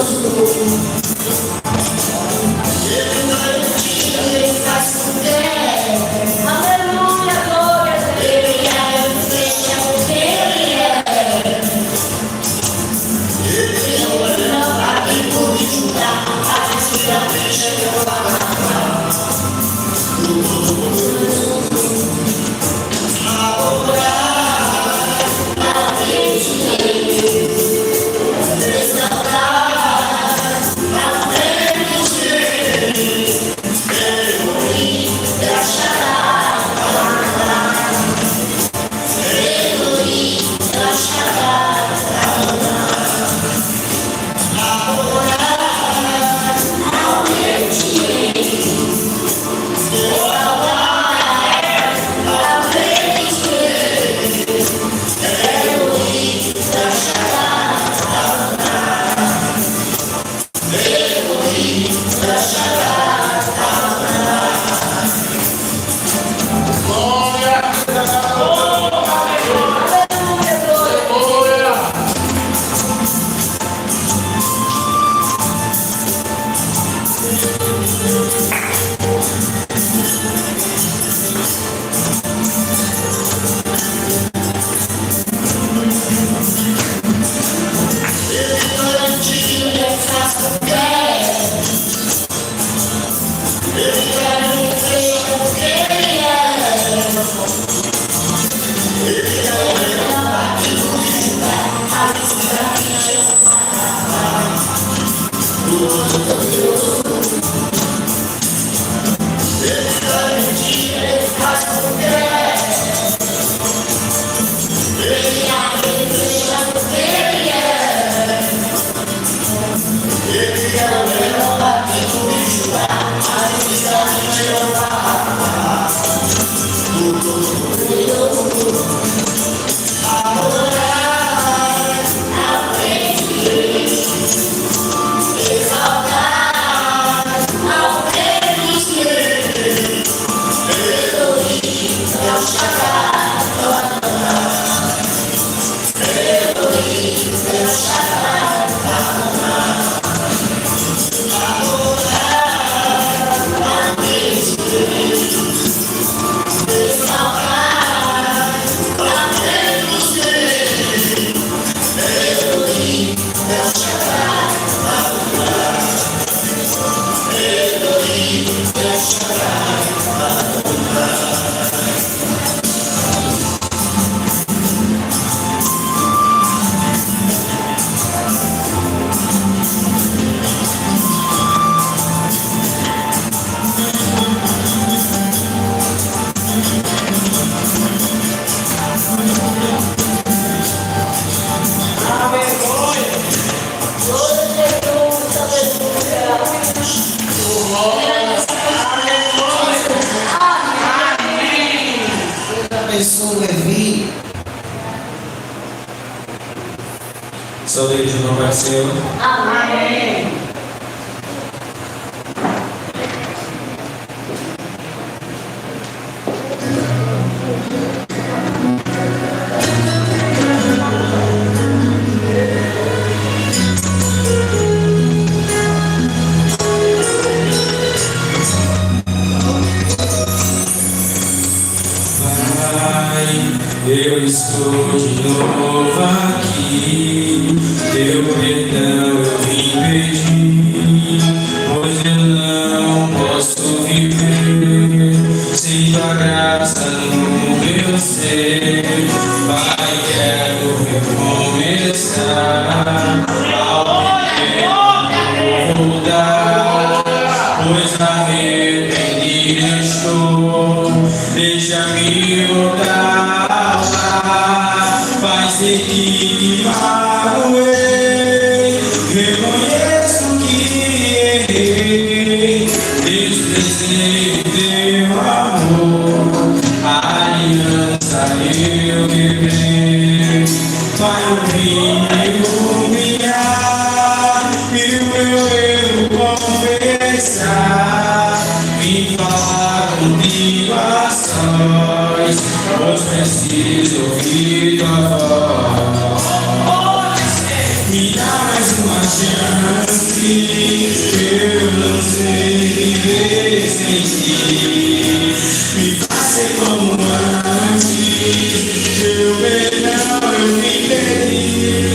Poderoso. Saúde de novo, Senhor. Amém. Eu estou de novo aqui, teu perdão eu vim pedir, pois eu não posso viver sem tua graça no meu ser. Pai, quero recomeçar, ao vou dar, pois arrependido estou, deixa-me voltar. Vai ser que magoei, reconheço que errei, desprezei teu amor, a aliança eu quebrei. Vai ouvir me humilhar e o meu erro confessar, vim falar contigo a sós, pois preciso ouvir tua voz. Me dá mais uma chance, eu não sei viver sem ti. Me faça como antes, teu perdão eu me perdi.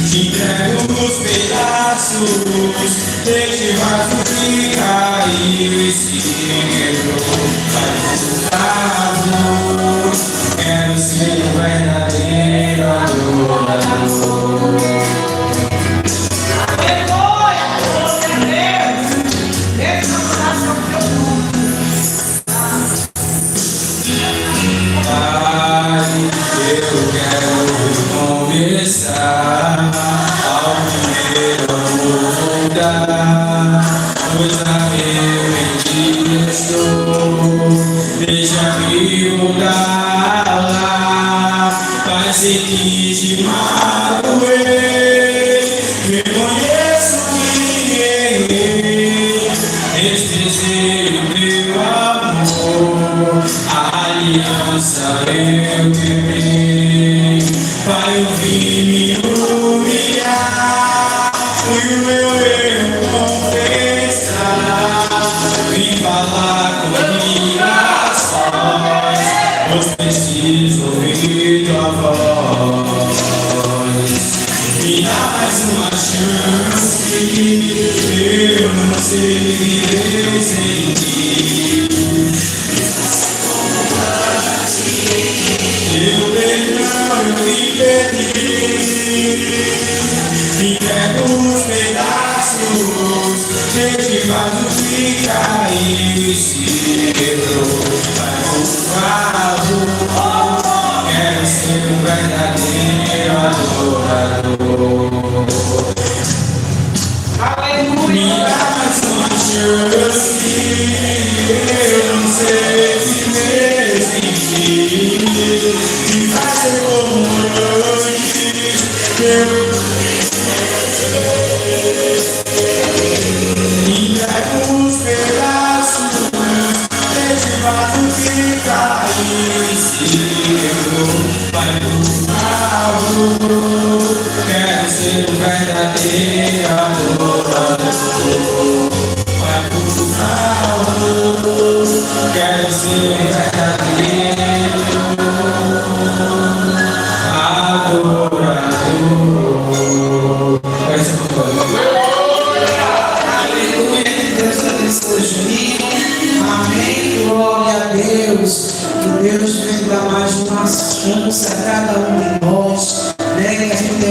Te entrego os pedaços deste vaso que caiu e se quebrou. Vai voltar. Quero ser o verdadeiro adorador. Aleluia! Glória a Deus! Deus no coração do teu mundo. Pai, eu quero recomeçar, ao primeiro amor voltar, pois arrependido estou, deixa-me voltar lá, vai ser que te magoei. aliança eu quebrei. Pai, eu vim me humilhar, fui o meu erro confessar, vim falar comigo a sós, pois preciso ouvir tua voz. Me dá mais uma chance, eu não sei viver sem ti. Eu perdão, eu me perdi, me pego os pedaços, eu te faço ficar e se quebrou, vai por favor, quero ser um verdadeiro adorador. Me dá mais uma chance, eu não sei viver sem ti. Me faz ser como antes, me pega os pedaços, eu te faço ficar e se quebrou, vai por favor, quero ser um verdadeiro adorador. Vai por favor, quero ser um verdadeiro adorador. Essa é a Aleluia, que Deus abençoe Juninho. Amém, glória a Deus. Que Deus venha dar mais uma chance a cada um de nós, né? Que a gente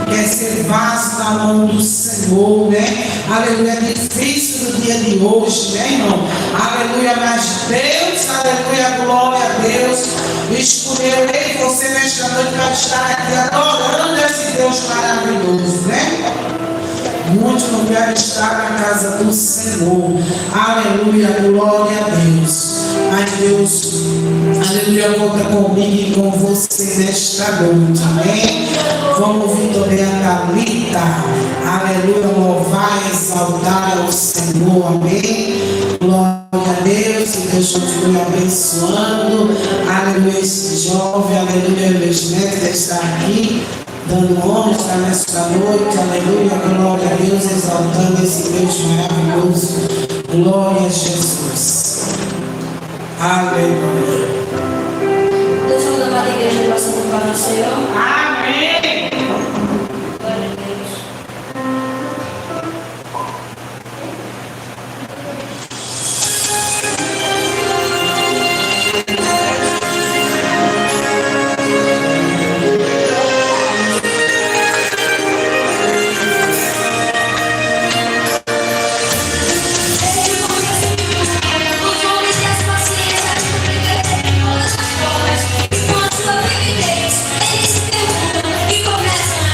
quer ser vaso na mão do Senhor, né? Aleluia, é difícil no dia de hoje, né, irmão? Aleluia, mas Deus, aleluia, glória a Deus, escolheu eu e você nesta noite para estar aqui adorando esse Deus maravilhoso, né? Muitos não querem estar na casa do Senhor. Aleluia, glória a Deus. Mas Deus, aleluia, conta comigo e com você nesta noite. Amém? Vamos ouvir também a Thalita. Aleluia, louvar e exaltar ao Senhor. Amém? Glória a Deus. Que Deus continue abençoando. Aleluia, esse jovem. Aleluia, meus netos está aqui. Dando honra para nesta noite, aleluia, glória a Deus, exaltando esse Deus maravilhoso, glória a Jesus, aleluia. Deus vamos levar a igreja passando para o Senhor. Amém. Glória a Deus. Com a sua vividez, eles se perguntam e começam a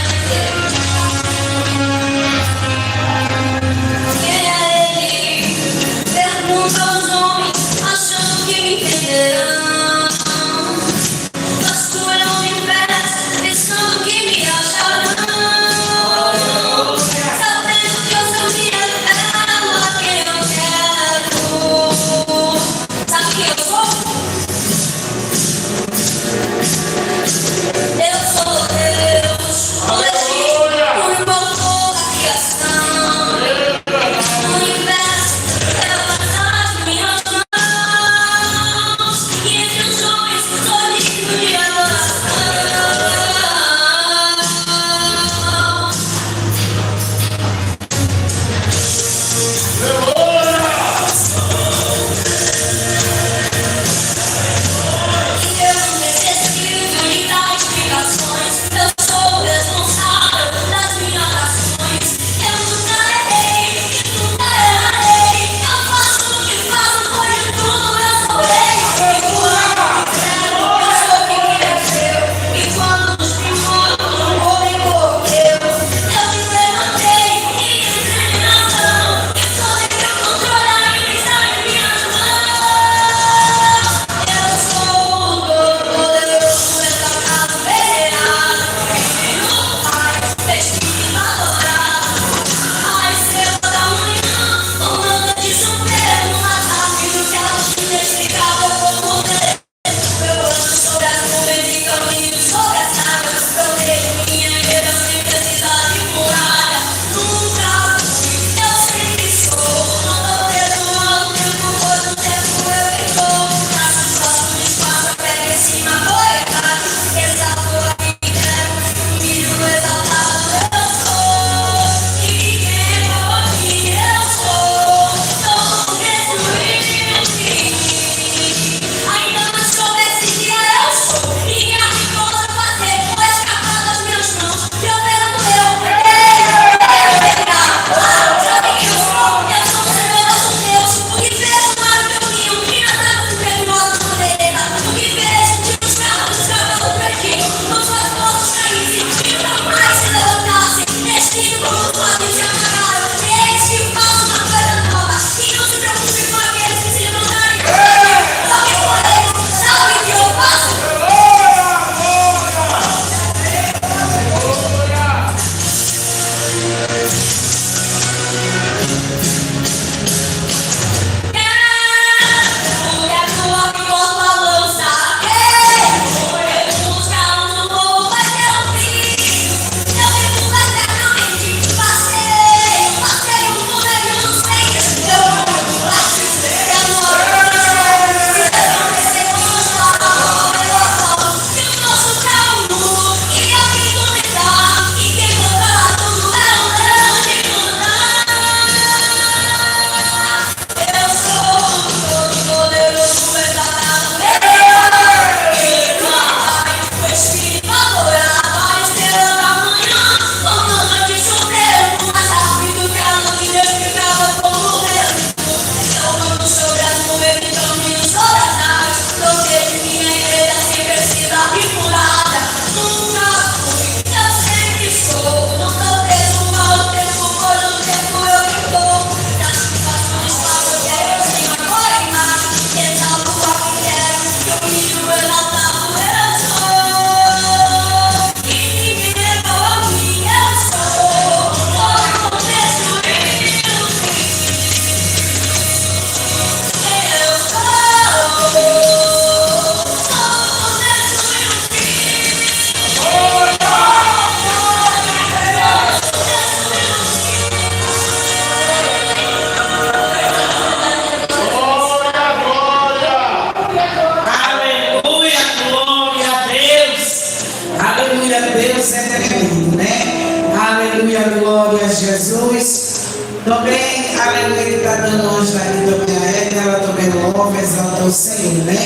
Jesus. Também, aleluia, ele está dando anjo ali também a ela também louva, exalta o Senhor, né?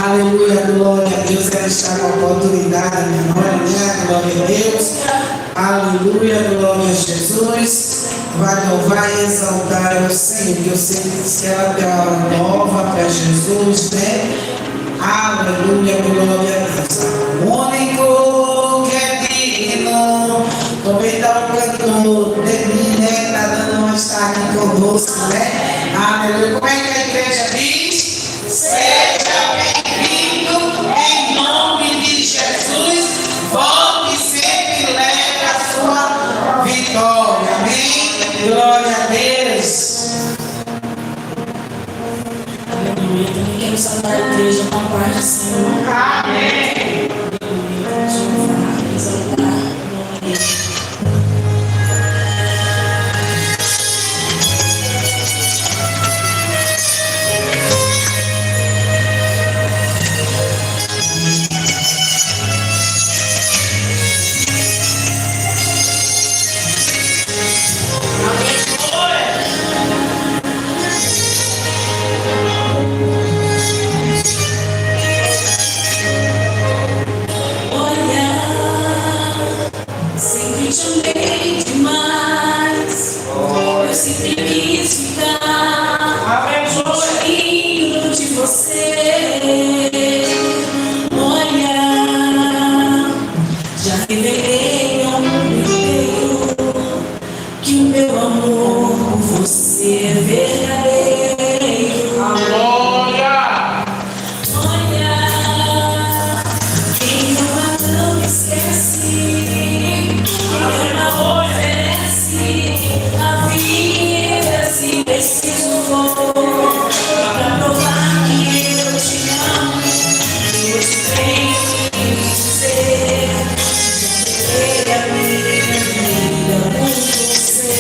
Aleluia, glória a Deus, ela está com a oportunidade, minha mãe, né? Glória a Deus. Aleluia, glória a Jesus. Vai louvar e exaltar o Senhor, que eu sei que ela tem uma hora nova para Jesus, né? Aleluia, glória a Deus. O único que é digno, também está o cantor de mim, né? Está dando uma estar aqui conosco, né? Aleluia. Como é que a igreja diz? Seja bem-vindo em nome de Jesus. Volte sempre e leve a sua vitória. Amém? Glória a Deus. Aleluia. Também quero saudar a igreja com a paz do Senhor. Amém. Aleluia. Louvar, exaltar, glória a Deus. Sempre te amei demais. Eu sempre quis ficar cheirinho de você. Olha, já revelei ao mundo inteiro que o meu amor por você é verdadeiro. Olha, quem ama não esquece. A vida se preciso for pra provar que eu te amo, que eu te tenho dizer, já a minha vida com você.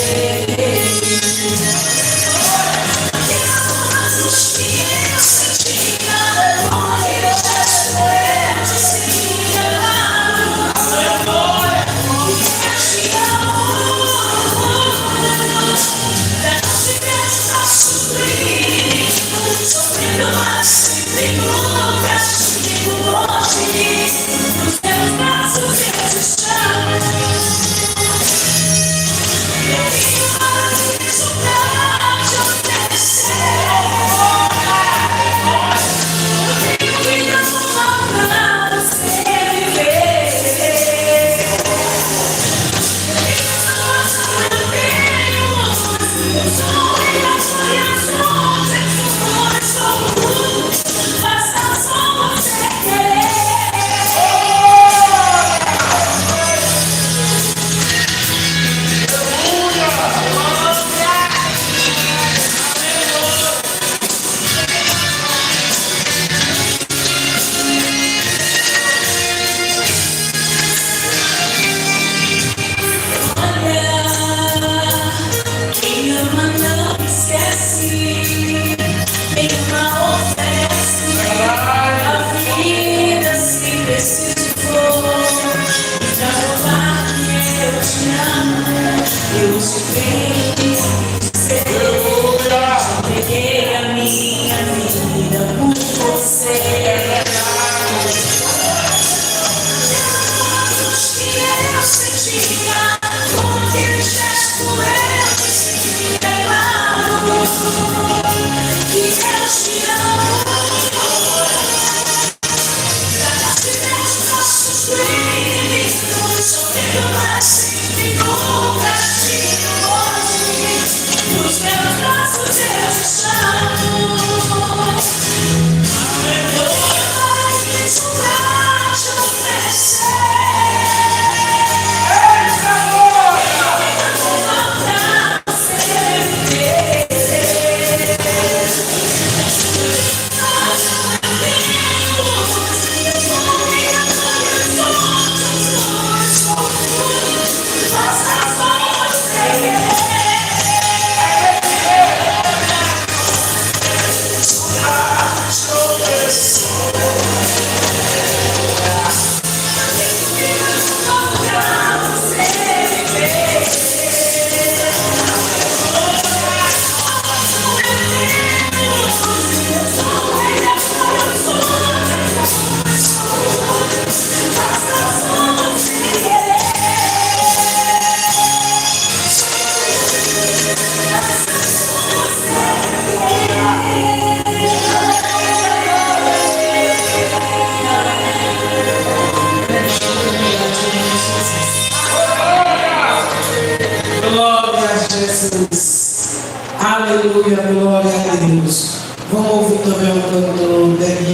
Basta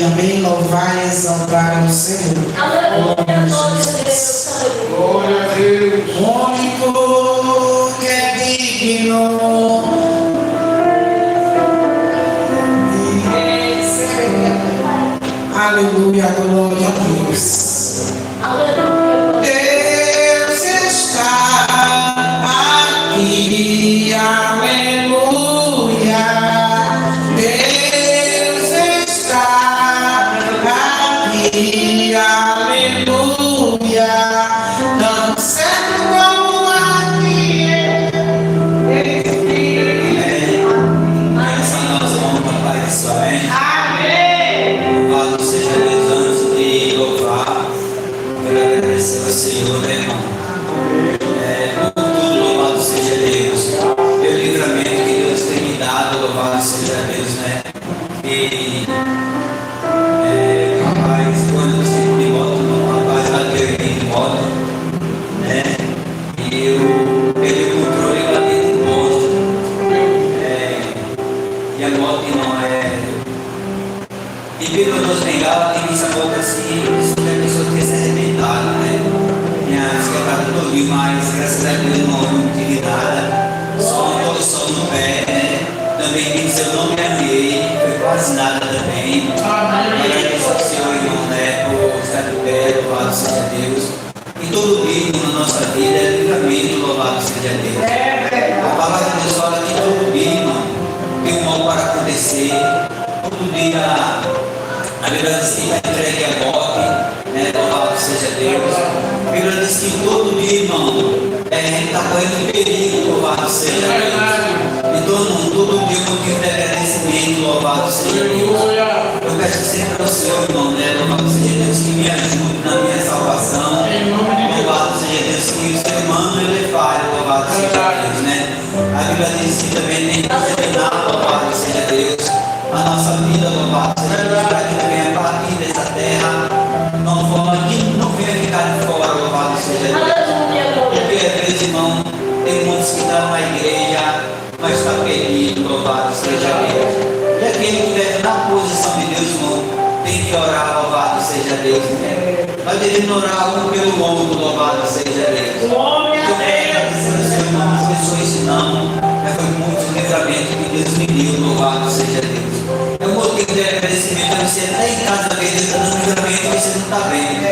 e amém. Louvar e exaltar o Senhor. Glória a Deus. O único que é digno. Aleluia, glória a Deus. Deus está aqui, aleluia. Deus está aqui, aleluia. Não sei como aqui. Essa nós vamos para isso, amém? Louvado seja Deus antes de louvar. Quero agradecer ao Senhor, né, irmão? Por tudo, louvado seja Deus. Pelo livramento que Deus tem me dado, louvado seja Deus, né? E, rapaz, quando eu sempre de moto, rapaz, bateu em de moto, né? E eu peguei o controle lá dentro do posto. E a moto não é. E pelo menos legal, tem essa boca assim, isso que a pessoa ter se arrebentado, né? Minha esquerda todo mas graças a Deus não tive nada, só uma posição no pé, né? Também tem que ser eu não me amei, foi quase nada também. Agradeço ao Senhor, irmão, né? Por estar de pé, louvado seja Deus. E todo dia na nossa vida é livramento, louvado seja Deus. A palavra de Deus fala que todo dia, irmão, tem um mal para acontecer, todo dia. A Bíblia diz que vai entregue a morte, né? Louvado seja Deus. A Bíblia diz que todo dia, irmão, a gente está correndo perigo, louvado seja Deus. Então, todo dia eu motivo de agradecimento, louvado seja Deus. Eu peço sempre ao Senhor, irmão, né? Louvado seja Deus, que me ajude na minha salvação. Louvado seja Deus, que o ser humano ele é falho, louvado seja Deus, né? A Bíblia diz que também tem que examinar, louvado seja Deus. A nossa vida, louvado seja Deus, para que venha partir dessa terra, não forma que não venha ficar de fora, louvado seja Deus. Porque às vezes, irmão, tem muitos que estão na igreja, mas está perdido, louvado seja Deus. E aquele que estiver na posição de Deus, irmão, tem que orar, louvado seja Deus. Nós devemos orar um pelo outro, louvado seja Deus. Eu quero agradecer ao Senhor, irmão, as pessoas ensinam, mas foi muito livramento que Deus me deu, louvado seja Deus. É um motivo de agradecimento a você até em casa ver Deus dando livramento que você não está vendo.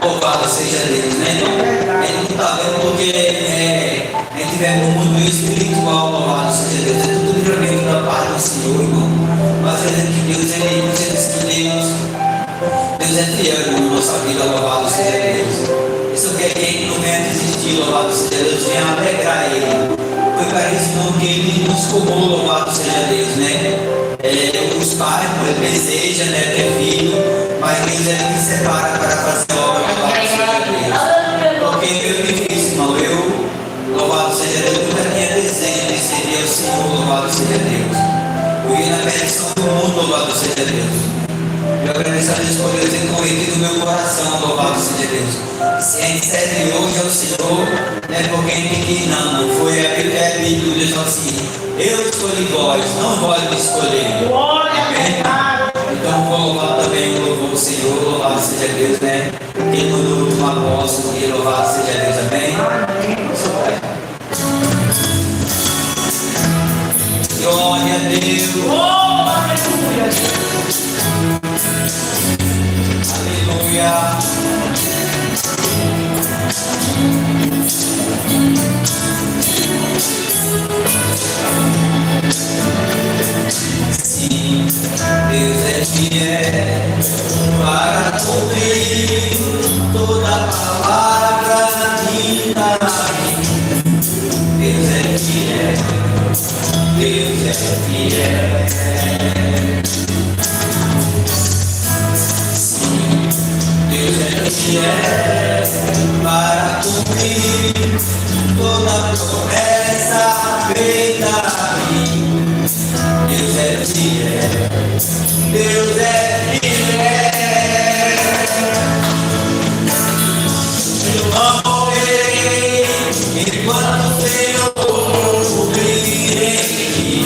Louvado seja Deus, né, irmão? A gente não está vendo porque a gente vive no mundo espiritual, louvado seja Deus. É tudo livramento da parte do Senhor, irmão. Mas dizendo que Deus é Deus, você diz que Deus é fiel na nossa vida, louvado seja Deus. Isso quer que a gente não venha desistir, louvado seja Deus, venha alegrar Ele. Foi para isso irmão, que Ele nos comou, louvado seja Deus, né? Os pais, desejam, né, ter filho, mas Deus é que separa para fazer obra, louvado seja Deus. Porque eu difícil, irmão, louvado seja Deus, nunca tinha desejo de servir ao Senhor, louvado seja Deus. Eu ia na perdição do mundo, louvado seja Deus. Eu agradeço a Deus por Deus ter corrigido no meu coração, louvado seja Deus. Se a gente serve hoje ao Senhor, não é porque a gente não foi a Bíblia, Deus fala assim, eu escolhi vós, não vós me escolher. Amém? Então vou louvar também, louvou o Senhor, louvado seja Deus, né? Quem mandou o último apóstolo, e louvado seja Deus, amém? Glória a Deus. Aleluia. Sim, Deus é fiel para cumprir toda palavra dita. Deus é fiel, Deus é fiel. Sim, Deus é fiel para cumprir toda promessa feita a mim. Deus é fiel, Deus é fiel. Eu não morrerei enquanto o Senhor cumprir em mim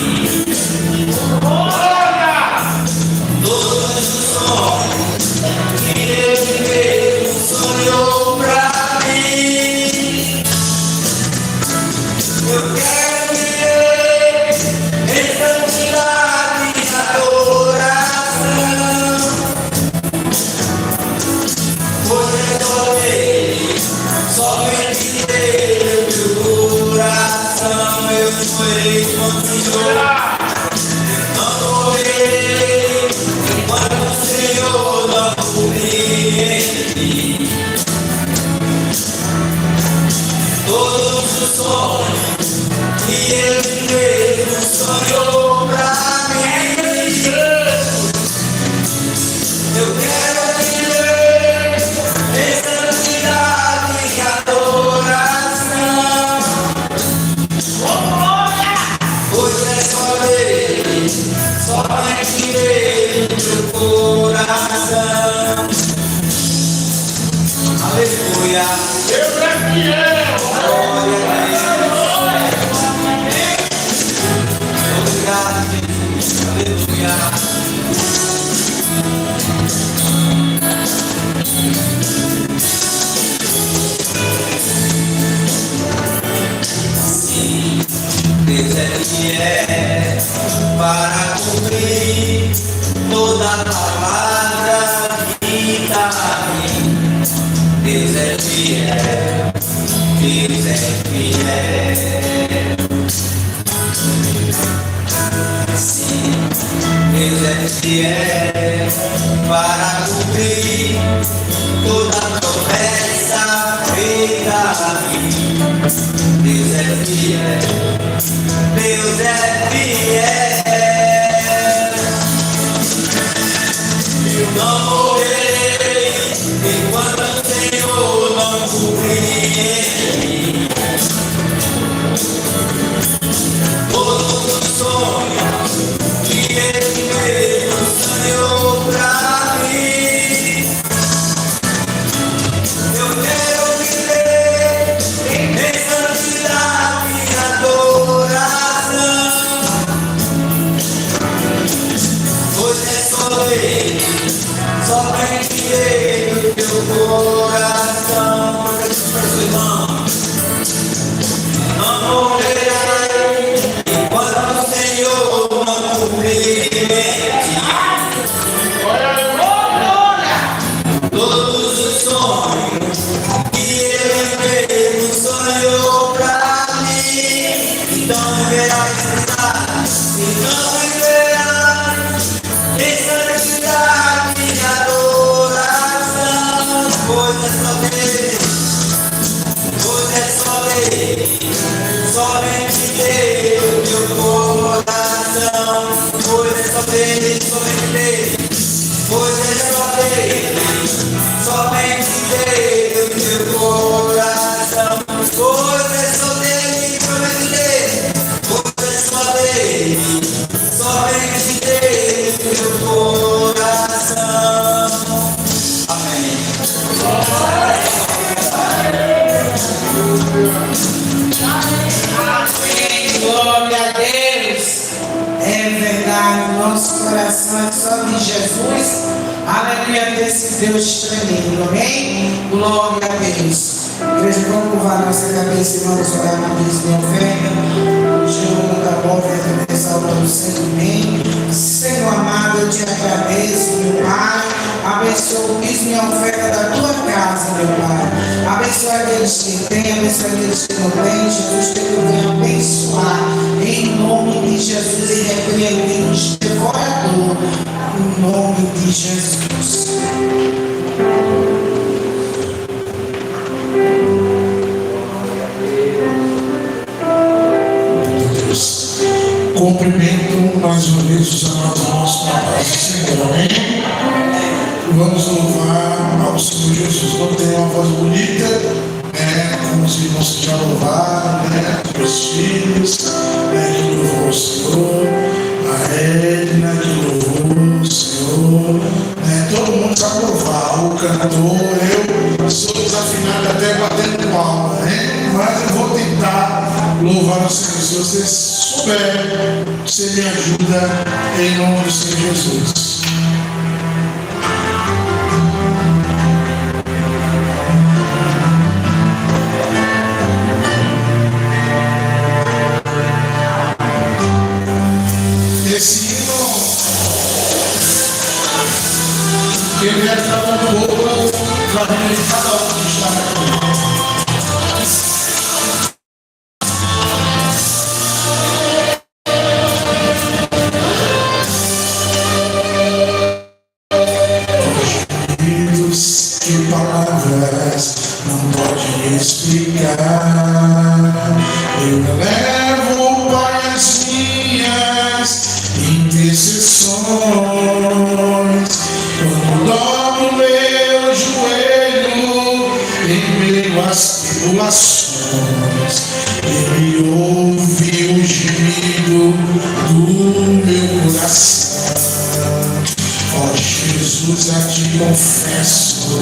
todos os sonhos. Aleluia. Deus é fiel. Glória a Deus. Obrigado, Jesus. Aleluia. Sim, Deus é fiel para cumprir toda palavra que dá. Deus é fiel, Deus é fiel. Sim, Deus é fiel para cumprir toda promessa feita a mim. Deus é fiel, Deus é fiel. Eu não morrerei enquanto o Senhor não cumprir todos os sonhos que Ele mesmo sonhou pra mim. Eu quero viver em santidade e adoração, pois é só Ele, somente Ele, o teu coração. Não morrerei enquanto o Senhor não cumprir todos os sonhos que Ele mesmo sonhou pra mim. Então verás, então verás em santidade e adoração, pois é só Deus, pois é só Ele, somente Deus, meu coração, pois é só Ele, somente Deus, pois é só Ele, somente Deus, meu coração, pois é só Ele, somente Deus, pois é só Ele, somente Deus, meu coração. Amém. Glória a Deus. É verdade, nosso coração é só de Jesus. Aleluia, desse Deus tremendo. Amém? Glória a Deus. Igreja, vamos curvar nossa cabeça e vamos orar na mesa de oferta. O Senhor da boa oferta exalta o Senhor. Amém. Senhor amado, eu te agradeço, meu Pai. Abençoa o dízimo e a oferta da tua casa, meu Pai. Abençoa aqueles que têm, abençoa aqueles que não têm. Jesus, que tu venha abençoar. Em nome de Jesus, e repreendemos devorador. Em nome de Jesus. Deus. Cumprimento mais uma vez os amados irmãos com a paz do Senhor. Amém? Vamos louvar ao Senhor Jesus. Não tem uma voz bonita, como os irmãos que já louvaram, os filhos, que louvou o Senhor, a Edna, que louvou o Senhor, todo mundo sabe louvar, o cantor, eu sou desafinado até batendo palma, mas eu vou tentar louvar o Senhor. Se você souber, você me ajuda em nome do Senhor Jesus. Esse hino, eu quero dar um pouco para cada um que está aqui. Que palavras não podem explicar. Eu levo para as minhas intercessões. Quando dobro meu joelho em meio às tribulações, Ele ouve o gemido do meu coração. Ó Jesus, a ti confesso,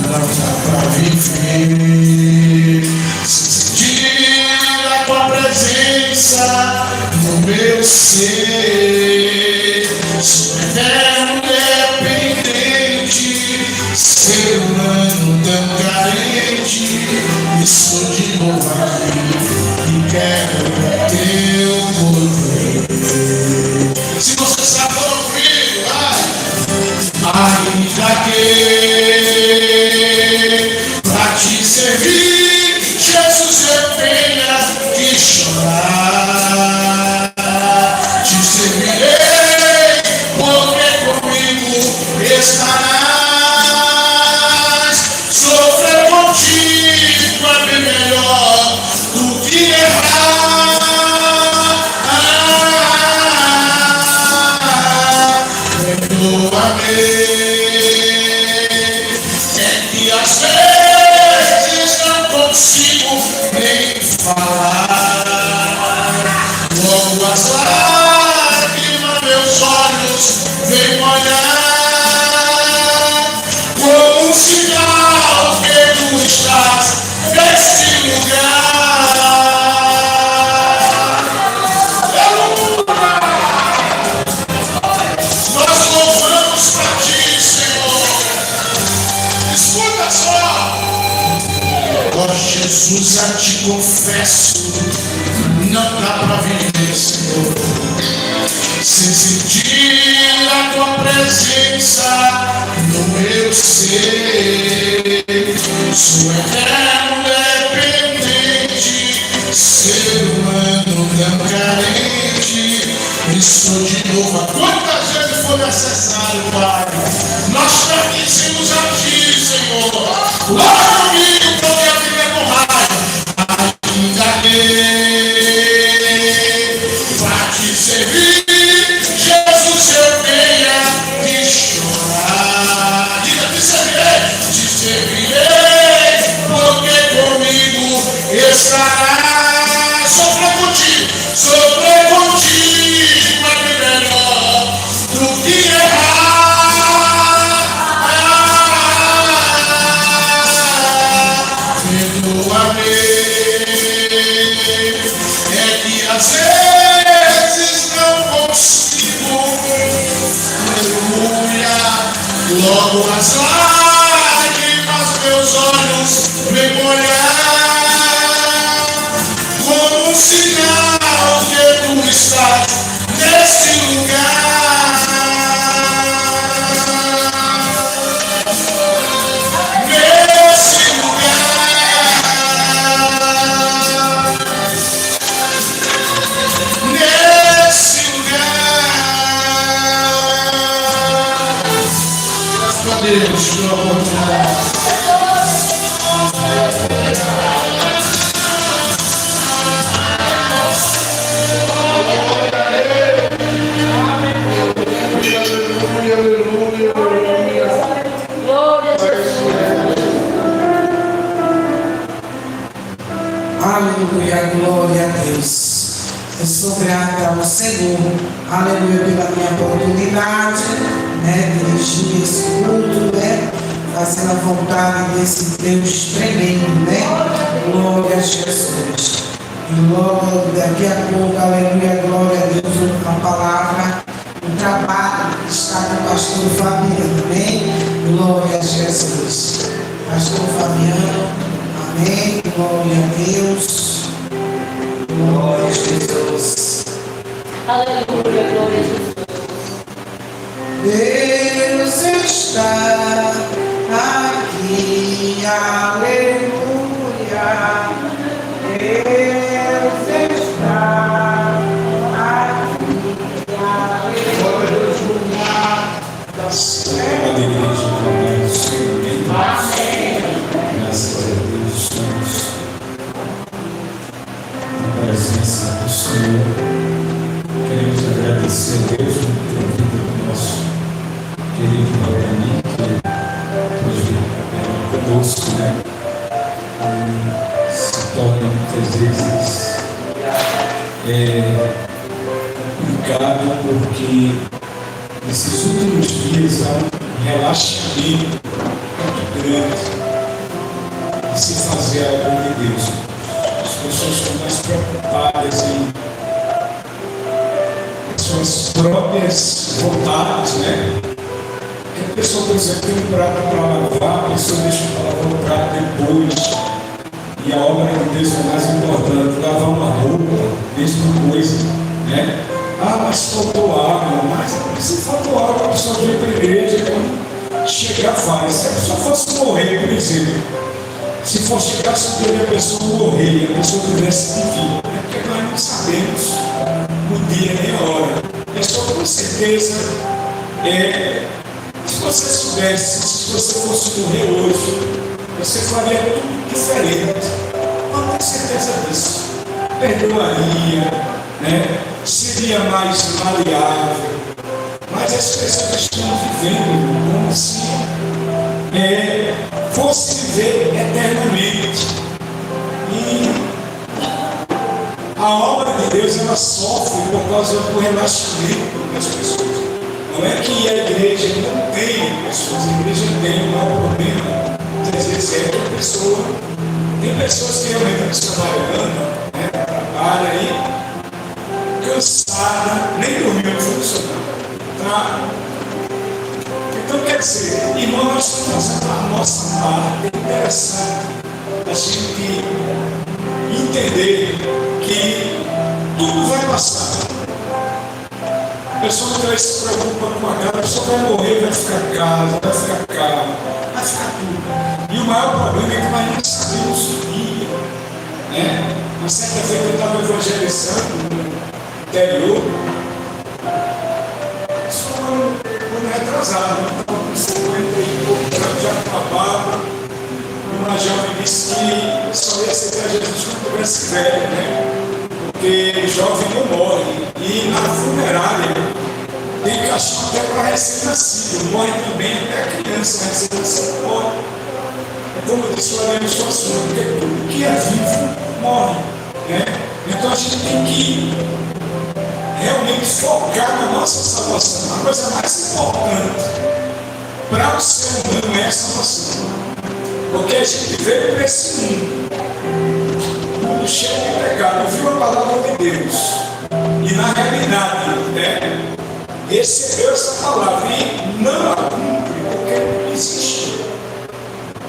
não dá pra viver sem sentir a tua presença no meu ser. Sou eterno dependente, ser humano tão carente, e sou de novo aqui e quero teu poder. Se você sabe ouvir, ainda que pra te servir, Jesus, eu tenha que chorar. Te servirei, porque comigo estarás. Sofrer contigo é bem melhor do que errar. Perdoa-me, é que às vezes não consigo nem falar. Logo as lágrimas meus olhos vêm molhar, como um sinal que tu estás nesse lugar. Nós louvamos pra ti, Senhor. Escuta só. Ó Jesus, a te confesso, não dá pra viver, Senhor, sem sentir a tua presença no meu ser. Sou eterno dependente, ser humano tão carente, e sou de novo. Quantas vezes for necessário, Pai, nós pertencemos a ti, Senhor. Logo comigo, porque a vida é com raiva. Ainda que pra te servir, Jesus, eu tenha que chorar. Diga, te servirei, porque comigo estarás. Sofrer contigo é bem melhor do que errar. Perdoa-me, é que às vezes não consigo. Aleluia. Logo as lágrimas meus olhos vêm molhar, como um sinal que tu estás nesse lugar. Nesse lugar. Nesse lugar. Graças a Deus pela oportunidade. Aleluia, glória a Deus. Eu sou grata ao Senhor, aleluia, pela minha oportunidade, de dirigir esse culto, fazendo a vontade desse Deus tremendo, glória a Jesus. E logo daqui a pouco, aleluia, glória a Deus, uma palavra, um trabalho que está com o pastor Fabiano, glória a Jesus. Pastor Fabiano, amém, glória a Deus. Glória a Jesus. Aleluia, glória a Jesus. Deus está aqui, aleluia. Deus está aqui, aleluia. A igreja também do Senhor. Graças a Deus, estamos na presença do Senhor. Queremos agradecer a Deus pela vida do nosso querido Valdemir, que hoje é conosco, se torna muitas vezes complicado, porque nesses últimos dias há um relaxamento muito grande de se fazer a obra de Deus. As pessoas estão mais preocupadas em suas próprias vontades, né? A pessoa, por exemplo, tem um prato para lavar, a pessoa deixa para lavar o prato depois. E a obra de Deus é mais importante. Lavar uma roupa, mesma coisa, né? Ah, mas faltou água. Mas se faltou água, a pessoa vem para a igreja, quando chegar faz. Se a pessoa fosse morrer, por exemplo, se for chegar sobre a pessoa morrer e a pessoa tivesse de vida, é porque nós não sabemos o dia nem a hora. A pessoa com certeza se você soubesse, se você fosse morrer hoje, você faria tudo diferente. Não tenho certeza disso. Perdoaria, né? Seria mais maleável. Mas as pessoas estão vivendo como se fosse viver eternamente. E a obra de Deus, ela sofre por causa do relacionamento das pessoas. Não é que a igreja não tem pessoas, a igreja tem um maior problema. Às vezes é que a pessoa, tem pessoas que realmente estão trabalhando, né, trabalha aí, cansada, nem dormiu funcionando. Tá? Então quer dizer, irmão, nós estamos fazendo a nossa parte. É interessante a gente entender que tudo vai passar. A pessoa que se preocupa com a casa, a pessoa vai morrer, vai ficar casa, vai ficar carro, vai ficar tudo. E o maior problema é que nós não sabemos o dia. Né? Uma certa vez eu estava evangelizando no interior, isso foi um ano retrasado, eu estava com 50 e poucos anos, já acabava. Uma jovem disse que só ia aceitar Jesus quando tivesse velho, né? Porque jovem não morre. E na funerária tem caixão até para recém-nascido, morre também até a criança recém-nascida morre. É como eu disse lá no seu assunto, porque tudo que é vivo morre. Né? Então a gente tem que realmente focar na nossa salvação. A coisa mais importante para o ser humano é a salvação. Porque a gente veio para esse mundo cheio de pecado, ouviu a palavra de Deus e na realidade, né, recebeu essa palavra e não a cumpre porque não existe.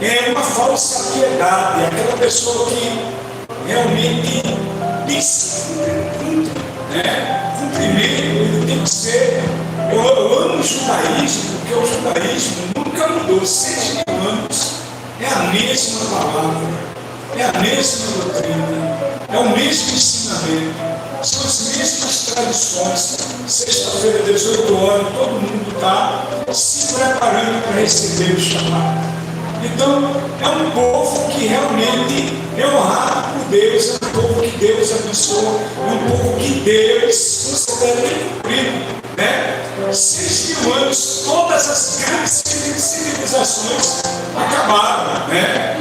É uma falsa piedade, aquela pessoa que realmente diz né? Cumprimento, ele tem que ser. Eu amo o judaísmo, porque o judaísmo nunca mudou, 6 mil anos. É a mesma palavra, é a mesma doutrina, é o mesmo ensinamento, são as mesmas tradições. Sexta-feira, 18 horas, todo mundo está se preparando para receber o chamado. Então, é um povo que realmente é honrado por Deus, é um povo que Deus abençoa, é um povo que Deus considera cumprido. Né? 6 mil anos, todas as grandes civilizações acabaram, né?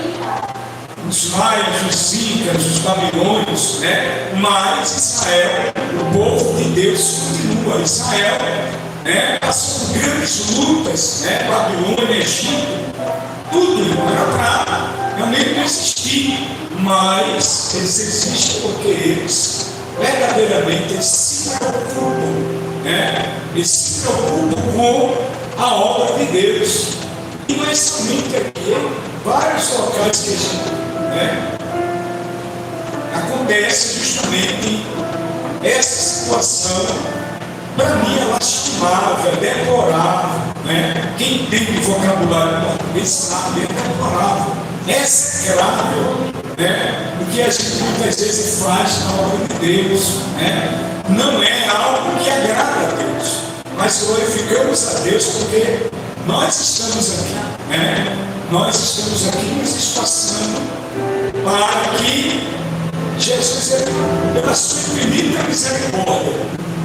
Os maias, os incas, os babilônios, né? Mas Israel, o povo de Deus continua. Israel, né? Passou por grandes lutas, né? Babilônia, Egito, tudo era para realmente não existir, mas eles existem porque eles verdadeiramente se preocupam. Né? Eles se preocupam com a obra de Deus. E não é somente aqui, vários locais que a gente acontece justamente essa situação. Para mim é lastimável, é deplorável. Né? Quem tem vocabulário português sabe, é deplorável, é execrável. Né? O que a gente muitas vezes faz na obra de Deus, né? Não é algo que agrada a Deus, mas glorificamos a Deus porque nós estamos aqui, né? Nós estamos aqui nos esforçando para que Jesus, pela sua infinita misericórdia,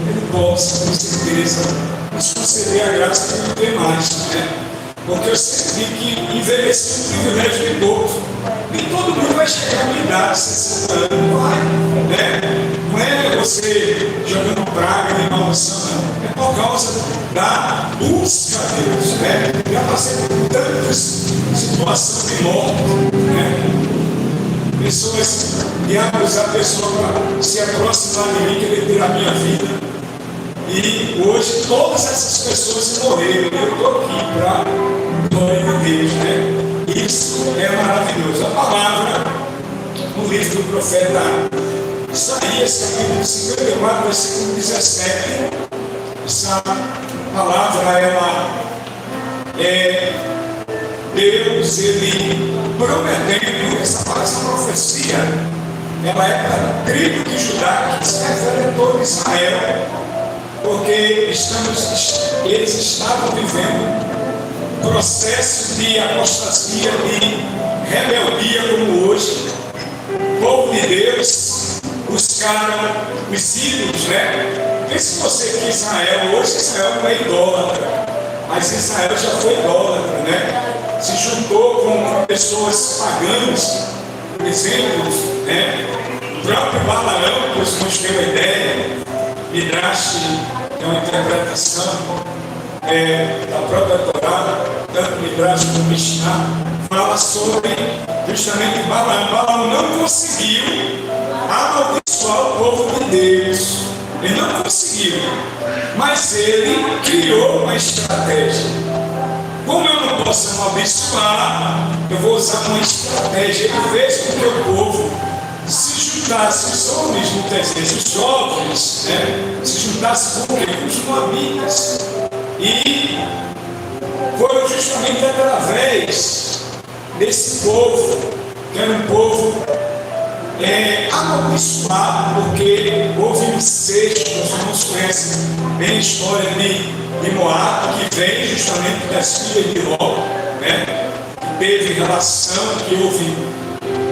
Ele possa, com certeza, nos conceder a graça de viver mais, né? Porque eu sempre digo que envelhecer é um privilégio de todos. Nem todo mundo vai chegar à minha idade, 60 anos, vai, né? Não é você jogando praga e maldição, não. É por causa da busca a Deus, né? Já passei por tantas situações de morte, né? Pessoas que acusam a pessoa para se aproximar de mim, querer ter a minha vida. E hoje todas essas pessoas morreram. Eu estou aqui para glória de Deus, né? Isso é maravilhoso. A palavra, no livro do profeta Isaías, capítulo 54, versículo 17, essa palavra, ela é Deus, ele prometendo essa profecia, ela é para a tribo de Judá, que se refere a todo Israel, porque eles estavam vivendo um processo de apostasia, de rebeldia como hoje. O povo de Deus buscaram os ídolos, né? Pense você que Israel, hoje Israel não é idólatra, mas Israel já foi idólatra, né? Se juntou com pessoas pagãs, por exemplo, né? O próprio Balaão, que os irmãos têm uma ideia, Midrash é uma interpretação da própria Torá, tanto Midrash como Mishnah, fala sobre justamente Balaão. Balaão não conseguiu amaldiçoar o povo de Deus. Ele não conseguiu, mas ele criou uma estratégia. Como eu não posso amaldiçoar, eu vou usar uma estratégia. Ele fez com que o povo se juntasse, os homens, muitas vezes, os jovens, né, se juntassem com os moabitas. E foi justamente através desse povo, que era um povo amaldiçoado, porque houve um incesto. Os irmãos conhecem bem a história de Moab, que vem justamente das filhas de Ló, né, que teve relação, que houve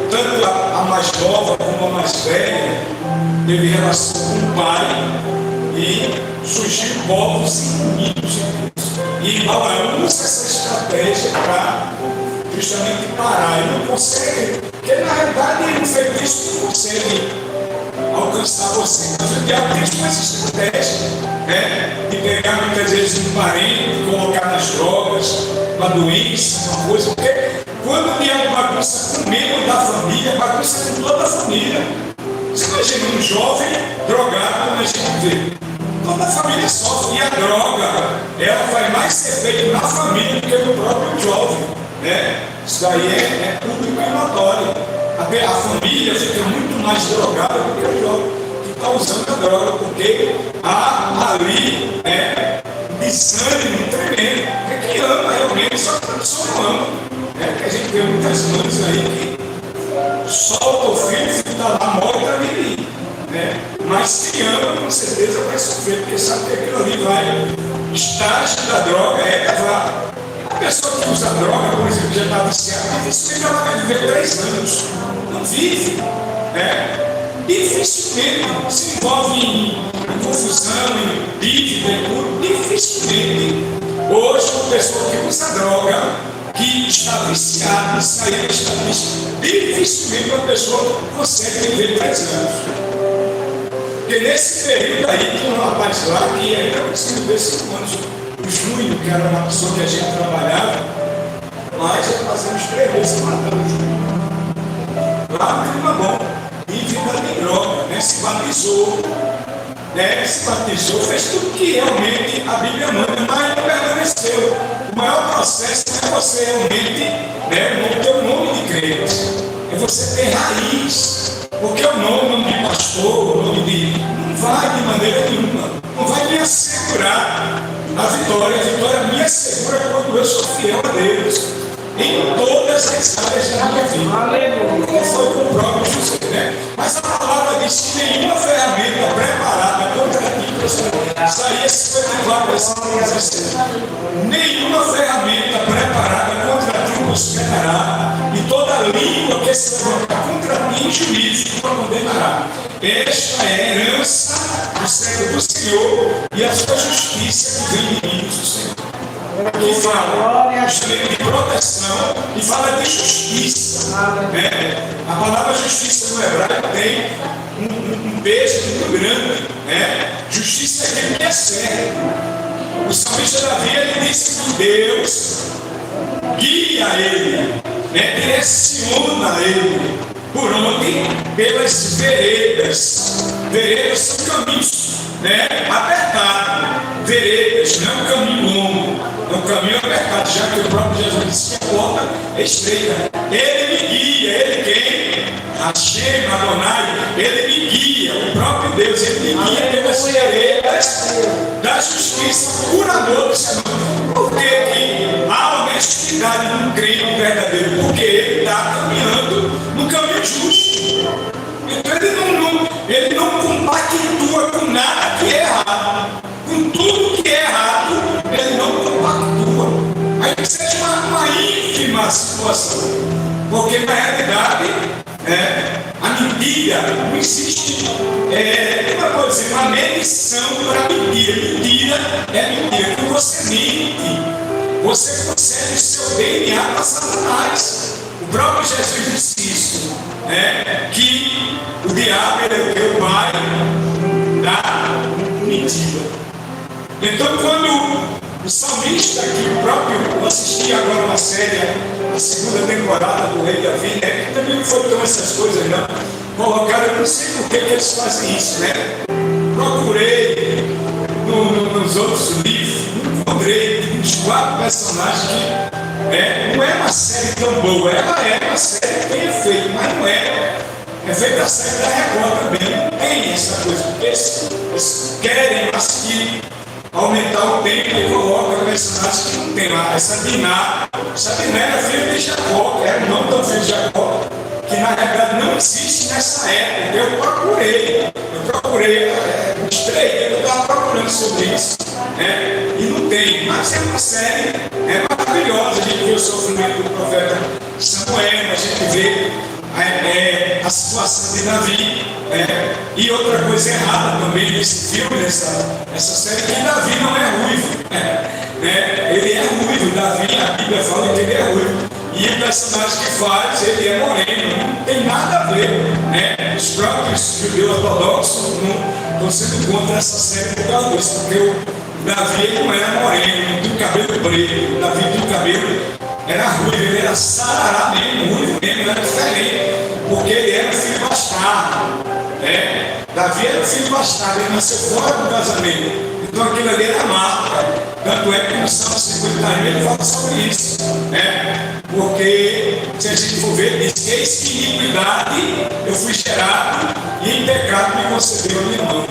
tanto a mais nova como a mais velha, teve relação com o pai, e surgiu povos inimigos. E Balaão usa essa estratégia para justamente parar. Ele não consegue, porque na realidade ele não fez isso, não consegue alcançar você. Mas o diabo tem uma estratégia, né, de pegar muitas vezes um parente, colocar nas drogas, uma doença, uma coisa, porque quando o diabo bagunça com o membro da família, bagunça com toda a família. Você imagina um jovem drogado, como a gente vê. Toda a família sofre, e a droga, ela vai mais ser feita na família do que no próprio jovem, né? Isso daí é público e notório. A família fica muito mais drogada do que o jovem que está usando a droga, porque há ali desânimo tremendo. É que ama realmente, só que a pessoa não ama. Que a gente vê muitas mães aí que solta o filho está lá, morre para mim, né? Mas quem ama, com certeza vai sofrer, porque sabe que aquilo ali vai. Estágio da droga é levar. A pessoa que usa droga, por exemplo, já está viciada, dificilmente ela vai viver 3 anos. Não vive, né? Dificilmente se envolve em confusão, em dívida, dificilmente. Hoje, uma pessoa que usa droga, que está viciada, sair está viciada, dificilmente uma pessoa consegue viver 3 anos. Porque nesse período aí, tinha um rapaz lá que ainda conseguiu ver 5 anos. O Júnior, que era uma pessoa que a gente trabalhava, nós já fazemos 3 meses matando o Júnior. Lá no clima bom, e vida de droga, né? Se batizou, fez tudo que realmente a Bíblia manda, mas não permaneceu. O maior processo é você realmente não ter o nome de crente, é você ter raiz. Porque o nome de pastor, o nome de. Não vai de maneira nenhuma, não vai me assegurar a vitória me assegura quando eu sou fiel a Deus em todas as áreas da minha vida. Como foi com o próprio José, né? Mas a palavra diz que nenhuma ferramenta preparada contra ti prosperará. Isaías 54, versículo 16. Nenhuma ferramenta preparada contra ti prosperará, e toda língua que se levantar contra ti em juízo te condenará. Esta é a herança do servo do Senhor, e a sua justiça que vem de mim do Senhor. Aqui fala justamente de proteção e fala de justiça. Né? A palavra justiça no hebraico tem um peso muito grande. Né? Justiça é aquilo que é certo. O salmista Davi, ele disse que Deus guia ele, né? Direciona ele. Por onde? Pelas veredas. Veredas são caminhos, né? Apertados. Veredas, não é um caminho longo, é um caminho apertado, já que o próprio Jesus disse que a porta é estreita. Ele me guia, ele quem? Hashem, Adonai, ele me guia, o próprio Deus, ele me guia pelas veredas da justiça, por amor do Senhor. Por que que há honestidade num crente verdadeiro? Porque ele está caminhando no caminho justo. Então ele não compactua com nada que é errado. Com tudo que é errado, ele não compactua. Aí que seja uma ínfima situação. Porque na realidade, a mentira não existe. Como eu vou dizer, uma medição para mentira. Mentira é mentira. Quando você mente, você concede o seu DNA para Satanás. O próprio Jesus disse isso, que o diabo é o pai da mentira. Então, quando o salmista, que o próprio, eu assisti agora uma série, a segunda temporada do Rei Davi, que também não foi tão essas coisas, não. Colocaram, eu não sei por que eles fazem isso, né? Procurei nos outros livros, encontrei uns 4 personagens que não é uma série tão boa, ela é uma série bem feita, mas não é. É feita a série da Record também, não tem essa coisa, porque eles querem, mas que aumentar o tempo e coloca personagens que não tem lá. Essa Diná era filha de Jacó, era o nome do filho de Jacó, que na realidade não existe nessa época. Eu procurei, uns 3 dias eu estava procurando sobre isso, e não tem. Mas é uma série maravilhosa. A gente vê o sofrimento do profeta Samuel, a gente vê a situação de Davi, e outra coisa errada também nesse filme, nessa série, que Davi não é ruivo, ele é ruivo. Davi, a Bíblia fala que ele é ruivo, e o personagem que faz, ele é moreno, não tem nada a ver, os próprios judeus ortodoxos não estão sendo contra essa série por causa disso, porque o Davi ele não era moreno, não tinha o cabelo preto. Davi tinha o cabelo, era ruivo, ele era sarará mesmo, ruivo mesmo, era diferente, porque ele era filho bastardo. Davi era filho bastardo, ele nasceu fora do casamento, então aquilo ali era marca. Tanto é que no Salmo 51 ele fala sobre isso, porque se a gente for ver, diz que eis que iniquidade eu fui gerado e em pecado me concedeu a minha mãe.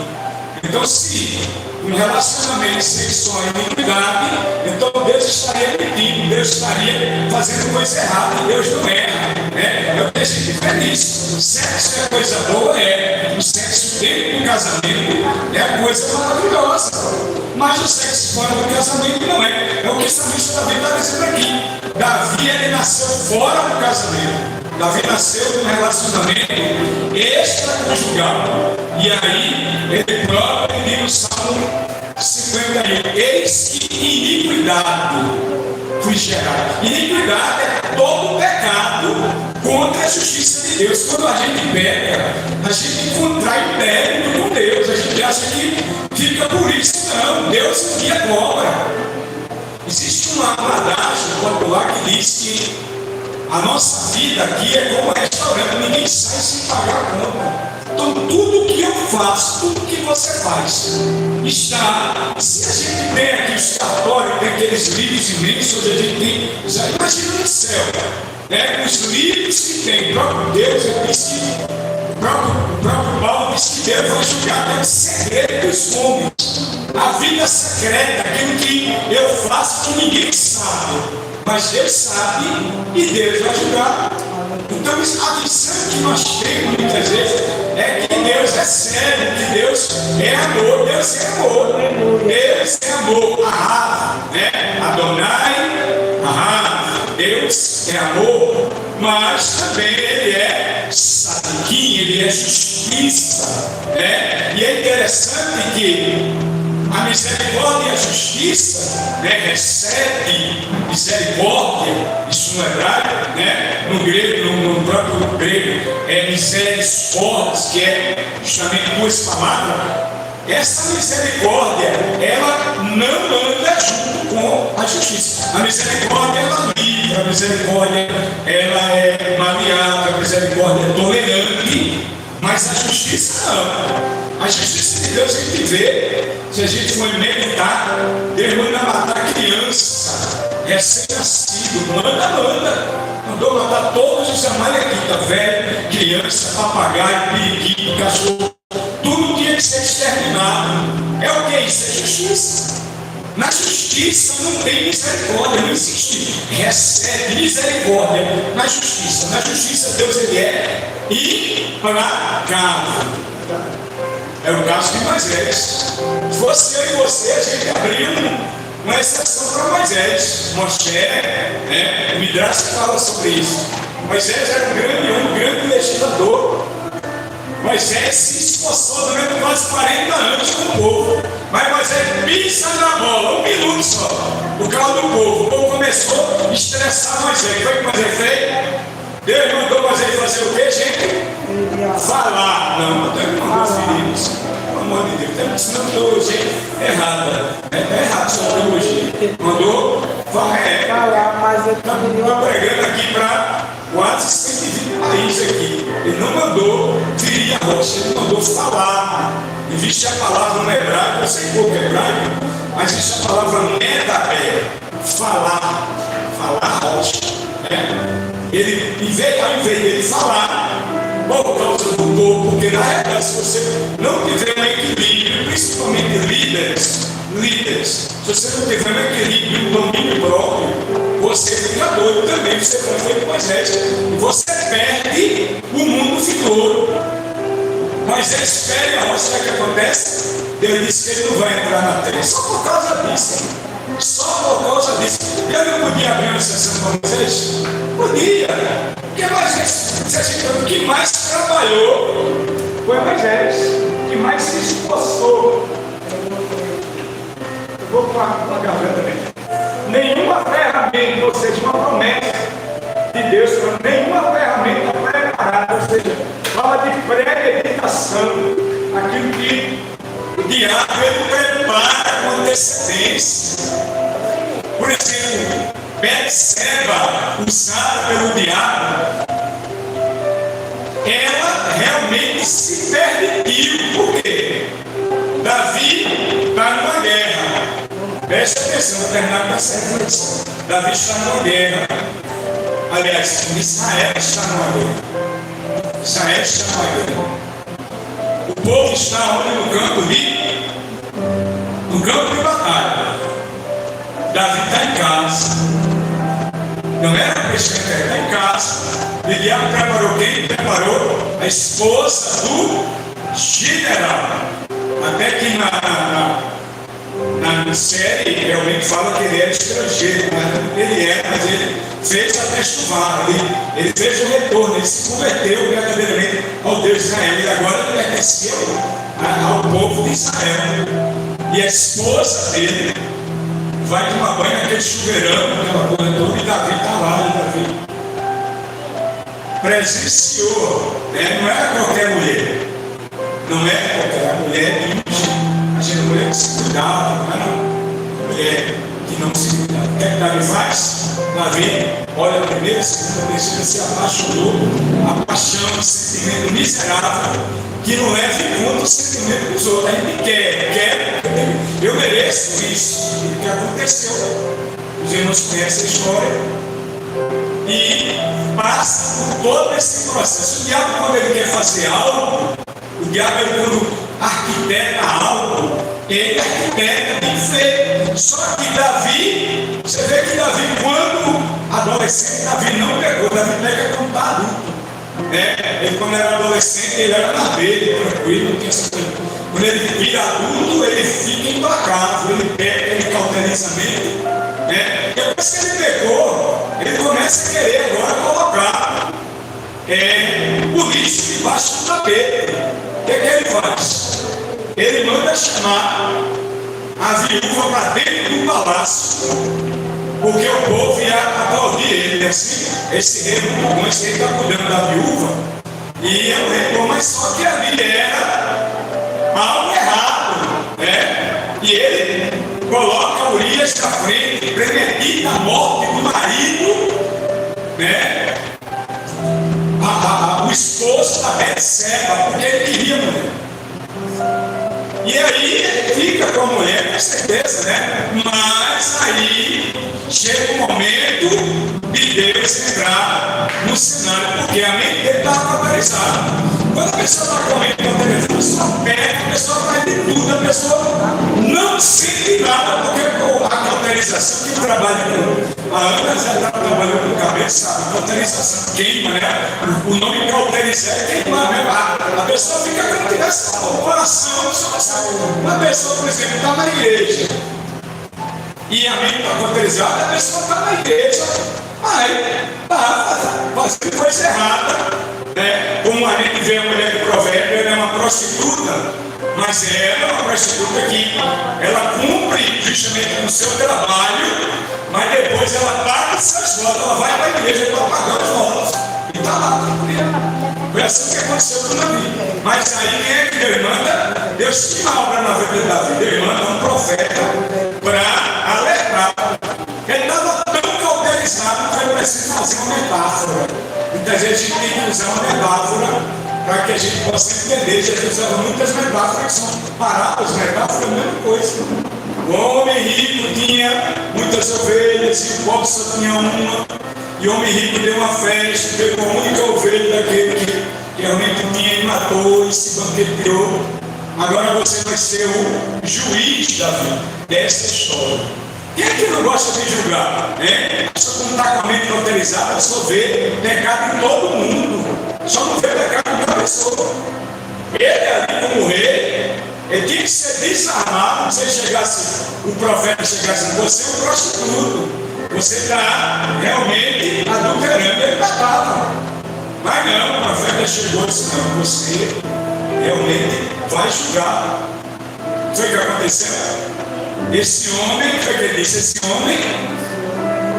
Então, se um relacionamento sexual é iniquidade, então Deus estaria mentindo, Deus estaria fazendo coisa errada. Deus não erra, é o que a gente vê nisso. Sexo é coisa boa, o sexo dentro do casamento é coisa maravilhosa, mas o sexo fora do casamento não é. É o que o salmista Davi está dizendo aqui. Davi, ele nasceu fora do casamento. Davi nasceu num relacionamento extraconjugal. E aí, ele próprio diz no Salmo 51, eis que iniquidade fui gerado. Iniquidade é todo pecado contra a justiça de Deus. Quando a gente peca, a gente contrai débito com Deus. A gente acha que fica por isso. Não, Deus envia cobra. Existe um adágio popular que diz que a nossa vida aqui é como um restaurante, ninguém sai sem pagar a conta. Então tudo que eu faço, tudo que você faz, está. Se a gente tem aqui os cartórios, tem aqueles livros imensos, a gente tem. Já imagina no céu, os livros que tem, o próprio Deus, o próprio Paulo disse que Deus vai julgar até o segredo dos homens, a vida secreta, aquilo que eu faço que ninguém sabe. Mas Deus sabe e Deus vai julgar. Então a visão que nós temos muitas vezes é que Deus é sério, que Deus é amor, Deus é amor. Deus é amor. Adonai, Deus é amor, mas também Ele é sadiquim, Ele é justiça. E é interessante que A misericórdia e a justiça, né, recebe misericórdia, isso no hebraico, né, no grego, no próprio grego, é misericórdia, que é justamente duas palavras. Essa misericórdia, ela não anda junto com a justiça. A misericórdia, ela livra, a misericórdia, ela é maleável, a misericórdia é tolerante, mas a justiça não. A justiça de Deus a gente vê, se a gente for meditar, Deus manda matar criança, recém-nascido, mandou matar todos os amalequitas, velho, criança, papagaio, periquito, cachorro, tudo tinha que ser exterminado. É o que? Isso é justiça. Na justiça não tem misericórdia, não existe. Recebe misericórdia na justiça. Na justiça Deus ele é implacável. É o caso de Moisés. Você e você, a gente abriu uma exceção para Moisés. Moshe, né? O Midrash fala sobre isso. Moisés era um grande homem, um grande legislador. Moisés se esforçou durante quase 40 anos com o povo. Mas Moisés pisa na bola, 1 minuto só, por causa do povo. O povo começou a estressar Moisés. Foi o que Moisés fez? Deus mandou Moisés fazer o quê, gente? Falar. Não, Deus não mandou filhos. Pelo amor de Deus, estamos ensinando teologia errada. Está errado essa teologia. Mandou falar, mas eu estou pregando aqui para quase 120 países aqui. Ele não mandou ferir a rocha, ele mandou falar. Existe a palavra no hebraico, eu sei pouco hebraico, mas existe a palavra medabé, falar rocha. Ele, ao invés dele falar, por causa do povo, porque na realidade, se você não tiver um equilíbrio, principalmente líderes, se você não tiver um equilíbrio, um domínio próprio, você fica doido também, você vai fazer com Moisés, e você perde o mundo futuro. Moisés perde a rocha, o que acontece? Deus disse que ele não vai entrar na terra, só por causa disso. Só por causa disso. Eu não podia abrir uma exceção para Moisés? Podia. Porque Moisés, o que mais trabalhou foi Moisés, o que mais se esforçou. Eu vou falar com a garganta também. Nenhuma ferramenta, ou seja, uma promessa de Deus, nenhuma ferramenta preparada, ou seja, fala de premeditação, aquilo que o diabo ele prepara com antecedência. Por exemplo, Betseba, usada pelo diabo, ela realmente se permitiu. Por quê? Davi está numa guerra. Preste atenção, vou terminar com essa reflexão. Davi está numa guerra. Aliás, Israel está numa guerra. Israel está numa guerra. O povo está onde? No campo de batalha. Davi está em casa. Não era para escrever, está em casa. E o diabo preparou quem? Preparou a esposa do general. Até que na série realmente fala que ele era estrangeiro, mas ele é, mas ele fez a testuvar, ele fez o retorno, ele se converteu verdadeiramente ao Deus de Israel, e agora ele pertenceu ao povo de Israel. E a esposa dele vai tomar banho naquele chuveirão, aquela coisa toda, e Davi está lá, e Davi presenciou, né? Não era qualquer mulher, não era qualquer mulher de a mulher que se cuidava, não era mulher que não se cuidava. O que é que Davi faz? Davi olha a primeira, segunda, terceira, se apaixonou, a paixão, o sentimento miserável, que não leva em conta o sentimento dos outros. A gente quer, eu mereço isso, o que aconteceu. Os irmãos conhecem a história e passa por todo esse processo. O diabo, quando ele quer fazer algo, o diabo, quando arquiteta algo, ele arquiteta de fé. Só que Davi, você vê que Davi, quando adolescente, Davi não pegou, Davi pega quando está adulto. Ele, quando era adolescente, ele era barbeiro, tranquilo, não tinha essa coisa. Quando ele vira adulto, ele fica implacável, ele pega, ele cauteriza mesmo. Depois que ele pegou, ele começa a querer agora colocar o lixo debaixo do tapete. O que ele faz? Ele manda chamar a viúva para dentro do palácio, porque o povo ia aplaudir ele. Assim, esse rei muito bom, esse rei está cuidando da viúva, e é um rei bom, mas só que ali era algo errado, né? E ele coloca Urias na frente, premedita a morte do marido, né? O esposo da Betseba, porque ele queria mulher. E aí ele fica com a mulher, com certeza, né? Mas aí chega um momento de Deus entrar no cenário, porque a mente dele está cauterizada. Quando a pessoa está com a mente cauterizada, a pessoa perde, a pessoa faz de tudo, a pessoa não sente nada, porque a cauterização que trabalha com a Ana já está trabalhando com cabeça, a cauterização queima, né? O nome cauterizar é queimar, né? A pessoa fica como se tivesse o coração, uma pessoa, por exemplo, está na igreja e a mente está cauterizada, a pessoa está na igreja, mas está fazendo coisa errada, né? Como a gente vê a mulher do provérbio, ela é uma prostituta, mas ela é uma prostituta que ela cumpre justamente o seu trabalho, mas depois ela paga essas votos, ela vai para a igreja para pagar os votos e está lá tranquila. Foi assim que aconteceu com Davi. Mas aí quem é que Deus manda? Deus tinha uma obra na vida de Davi. Deus manda um profeta para alertar. Ele estava tão cauterizado que ele precisa fazer uma metáfora. Muitas vezes a gente tem que usar uma metáfora para que a gente possa entender. Jesus usava muitas metáforas que são parábolas, metáforas é a mesma coisa. O homem rico tinha muitas ovelhas e o pobre só tinha uma. E o homem rico deu uma festa, pegou a única ovelha daquele que realmente tinha e matou e se banqueteou. Agora você vai ser o juiz da vida dessa história. Quem é que não gosta de julgar? A pessoa quando está com a mente cauterizada, só vê pecado em todo mundo. Só não vê pecado em uma pessoa. Ele ali como rei, ele tinha que ser desarmado. Se ele chegasse, o profeta chegasse, você é um prostituto. Você está realmente adulterando, ele matava. Mas não, o profeta chegou e disse, não, você realmente vai julgar. Foi o que aconteceu? Esse homem, foi o que ele disse, esse homem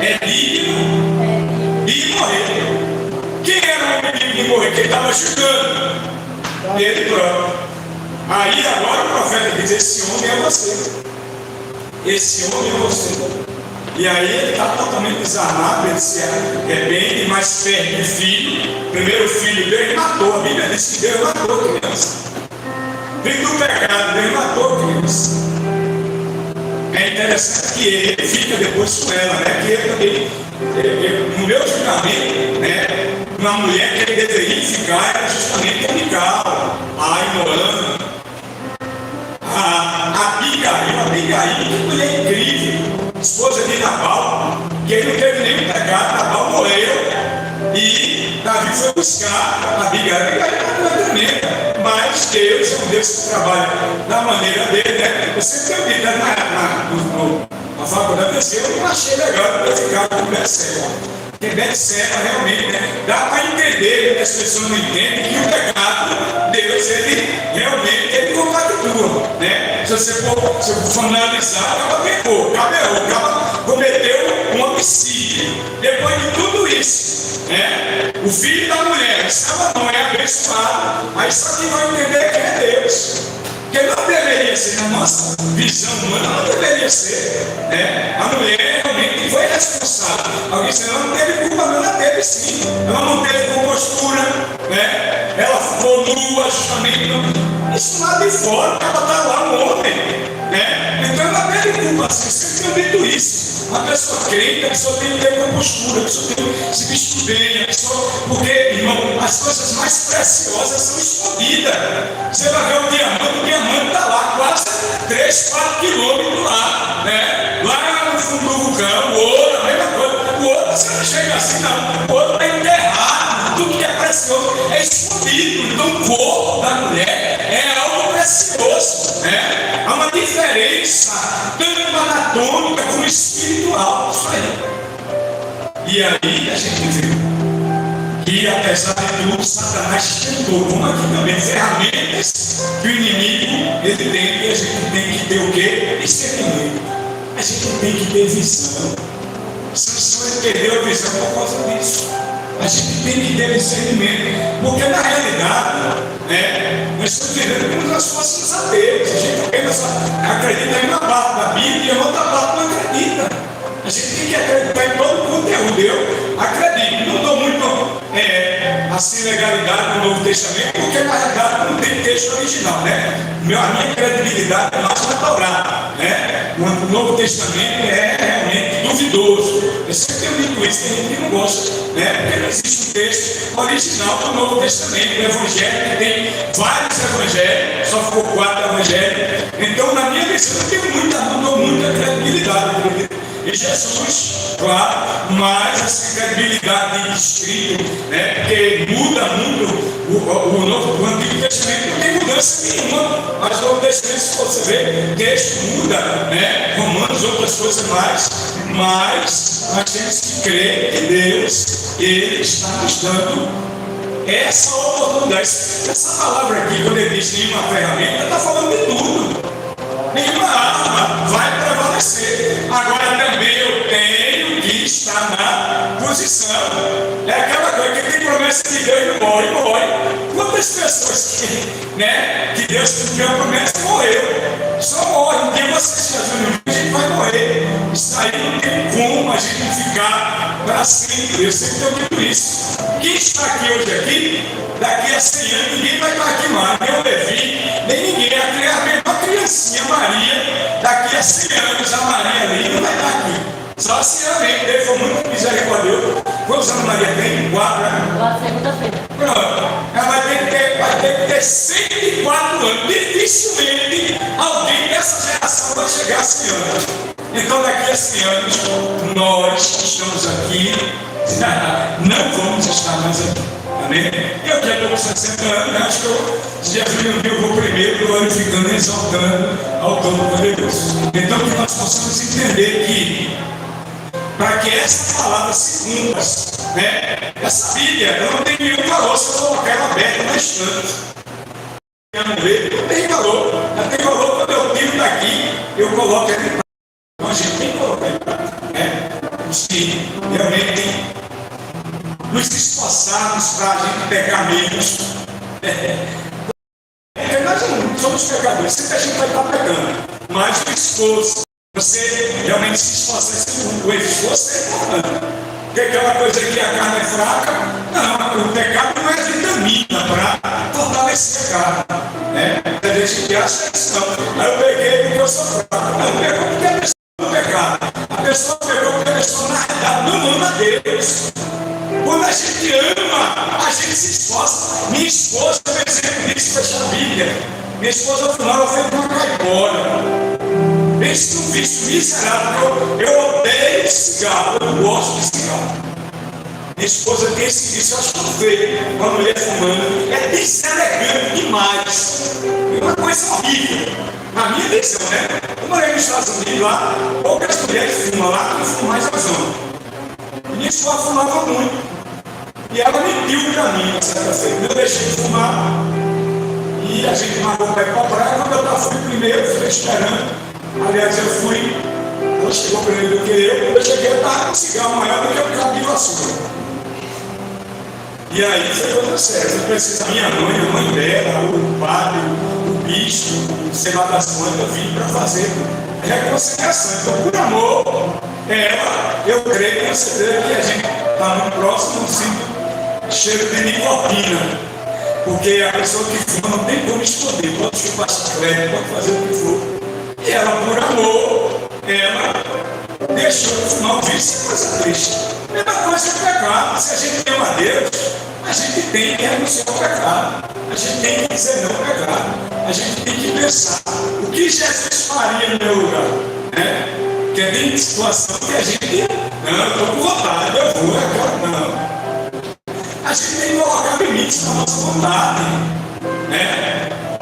é digno de morrer. Quem era o homem digno de morrer? Quem estava julgando? Ele próprio. Aí agora o profeta diz, esse homem é você. Esse homem é você. E aí ele está totalmente desarmado, ele se arrepende, mas perde o filho. O primeiro filho dele matou, a Bíblia diz que Deus matou a criança. Vem do pecado, Deus matou a criança. É interessante que ele fica depois com ela, né? Que ele, no meu julgamento, né? Uma mulher que ele deveria ficar era justamente a Mical, a Inoã, a Abigail, que mulher incrível. Esposa de Nabal, que ele não teve nenhum pecado, Nabal morreu e Davi foi buscar a Abigail. Não é tremenda, mas Deus é um Deus que trabalha da maneira dele, né? Eu sempre tenho dito na faculdade, eu não achei legal eu ficar com Betseba. Porque Betseba realmente, né? Dá para entender que as pessoas não entendem que o pecado, Deus, ele realmente ele compactua, né? Se você for analisar, acaba pecou, acaba cometeu um homicídio. Depois de tudo isso, né? O filho da mulher, estava não é abençoado, mas só que vai entender que é Deus. Que não deveria ser, na nossa visão humana, não deveria ser, né? A mulher realmente foi responsável. Alguém disse, ela não teve culpa, não, ela teve sim. Ela não teve compostura, né? Ela ficou nua, justamente. Isso lá de fora, ela está lá um homem, né? Então ela teve culpa, assim, sempre tenho dito isso. Uma pessoa crente, a pessoa tem que ter compostura, a pessoa tem que se vestir bem, a pessoa, porque, irmão, as coisas mais preciosas são escondidas. Você vai ver o diamante está lá, quase 3, 4 quilômetros lá, né? Lá no fundo do vulcão, o ouro, a mesma coisa. O ouro, você não chega assim, não. O ouro está enterrado, tudo que é precioso é escondido. Então, o corpo da mulher é algo precioso, né? Há uma diferença, tanto anatômica como espiritual. Isso aí. E aí a gente vê E apesar de tudo, Satanás tentou, como aqui também, ferramentas que o inimigo ele tem, e a gente tem que ter o quê? Discernimento. A gente tem que ter visão. Sansão ele perdeu a visão por causa disso. A gente tem que ter discernimento, porque na realidade, nós estamos vivendo como se nós fôssemos ateus. A gente apenas acredita em uma parte da Bíblia e a outra parte não acredita. A gente tem que acreditar em todo o conteúdo. Eu acredito, não dou muito assim legalidade no Novo Testamento, porque na realidade não tem texto original, né? A minha credibilidade é mais na Torá, né? O Novo Testamento é realmente duvidoso. Eu sempre tenho dito isso, tem gente que não gosta, né? Porque não existe um texto original do Novo Testamento. O Evangelho, que tem vários evangelhos, só ficou 4 evangelhos. Então, na minha visão, eu não dou muita credibilidade. E Jesus, claro, mas essa credibilidade de escrito, porque muda muito o Antigo Testamento, não tem mudança nenhuma. Mas o Novo Testamento, se você ver, o texto muda, Romanos, outras coisas mais, mas nós temos que crer que Deus, Ele está nos dando essa oportunidade. Essa palavra aqui, quando ele diz nenhuma ferramenta, está falando de tudo. Nenhuma arma vai prevalecer. Agora também eu tenho que estar na posição. É aquela coisa que tem promessa de Deus e morre. Quantas pessoas que Deus cumpriu a promessa morreu? Só morre. Um dia você está fazendo, a gente vai morrer. Isso aí não tem como a gente ficar para sempre. Eu sempre tenho dito isso. Quem está aqui hoje aqui, daqui a 100 anos, ninguém vai estar aqui mais. Nem o Levi, nem ninguém. A criancinha Maria, daqui a 100 anos, a Maria ali não vai estar aqui. Só se realmente Deus for muito misericordioso. Quantos anos Maria tem? 4, né? Lá segunda-feira. Pronto. Ela vai ter que ter 104 anos. Dificilmente alguém dessa geração vai chegar a 100 anos. Então, daqui a 100 anos, nós que estamos aqui, não vamos estar mais aqui. Amém? Eu que estou com 60 anos, acho que eu vou primeiro glorificando e exaltando ao Todo-Poderoso. Então, que nós possamos entender que, para que essa palavra se cumpra, essa Bíblia, eu não tenho nenhum valor se eu colocar ela aberta na estante. Não tem valor. Não tem valor quando eu tiro daqui, eu coloco aqui para. Então, a gente tem que colocar aqui para. Os que realmente nos esforçarmos para a gente pecar menos. Porque nós não somos pecadores, sempre a gente vai estar pecando. Mas o esforço, você realmente se esforça, o esforço é importante. Porque aquela coisa que a carne é fraca, não, o pecado não é vitamina para fortalecer a carne. A gente acha que não. Aí eu peguei porque eu sou fraco. Não, pegou porque a pessoa não pecado. A pessoa pegou porque a pessoa na realidade não ama Deus. Quando a gente ama, a gente se esforça. Minha esposa, por exemplo, disse fecha a Bíblia. Minha esposa, no final, ela fez uma caipora. Pense num vício miserável. Eu odeio cigarro, eu não gosto de cigarro. Minha esposa tem esse vício, eu acho que não veio. Uma mulher fumando. É deselegante demais. É uma coisa horrível. Na minha visão, Eu morei nos Estados Unidos lá, poucas mulheres fumam lá, não fumam mais as homens. Minha esposa fumava muito. E ela mentiu para mim, uma certa feita. Eu deixei de fumar. E a gente marcou para ir para a praia. Quando eu fui primeiro, fiquei esperando. Aliás, eu fui. Ela chegou primeiro do que eu. Quando eu cheguei, eu estava com um cigarro maior do que o cabo de vassoura. E aí foi outra série. Eu pensei, a minha mãe, a mãe dela, o padre, o bispo, o sei lá das quantas, eu vim para fazer reconciliação. Então, por amor, eu creio com certeza que a gente está muito próximo, não sinto cheiro de nicotina. Porque a pessoa que fuma não tem como esconder, pode chupar chiclete, pode fazer o que for. E ela, por amor, ela deixou de fumar. O vício é coisa triste. A mesma coisa que pecado. Se a gente ama Deus, a gente tem que renunciar ao pecado. A gente tem que dizer não ao pecado. A gente tem que pensar o que Jesus faria no meu lugar. Porque tem situação que a gente, não, eu estou com vontade, eu vou, agora não. A gente tem que colocar limites na nossa vontade.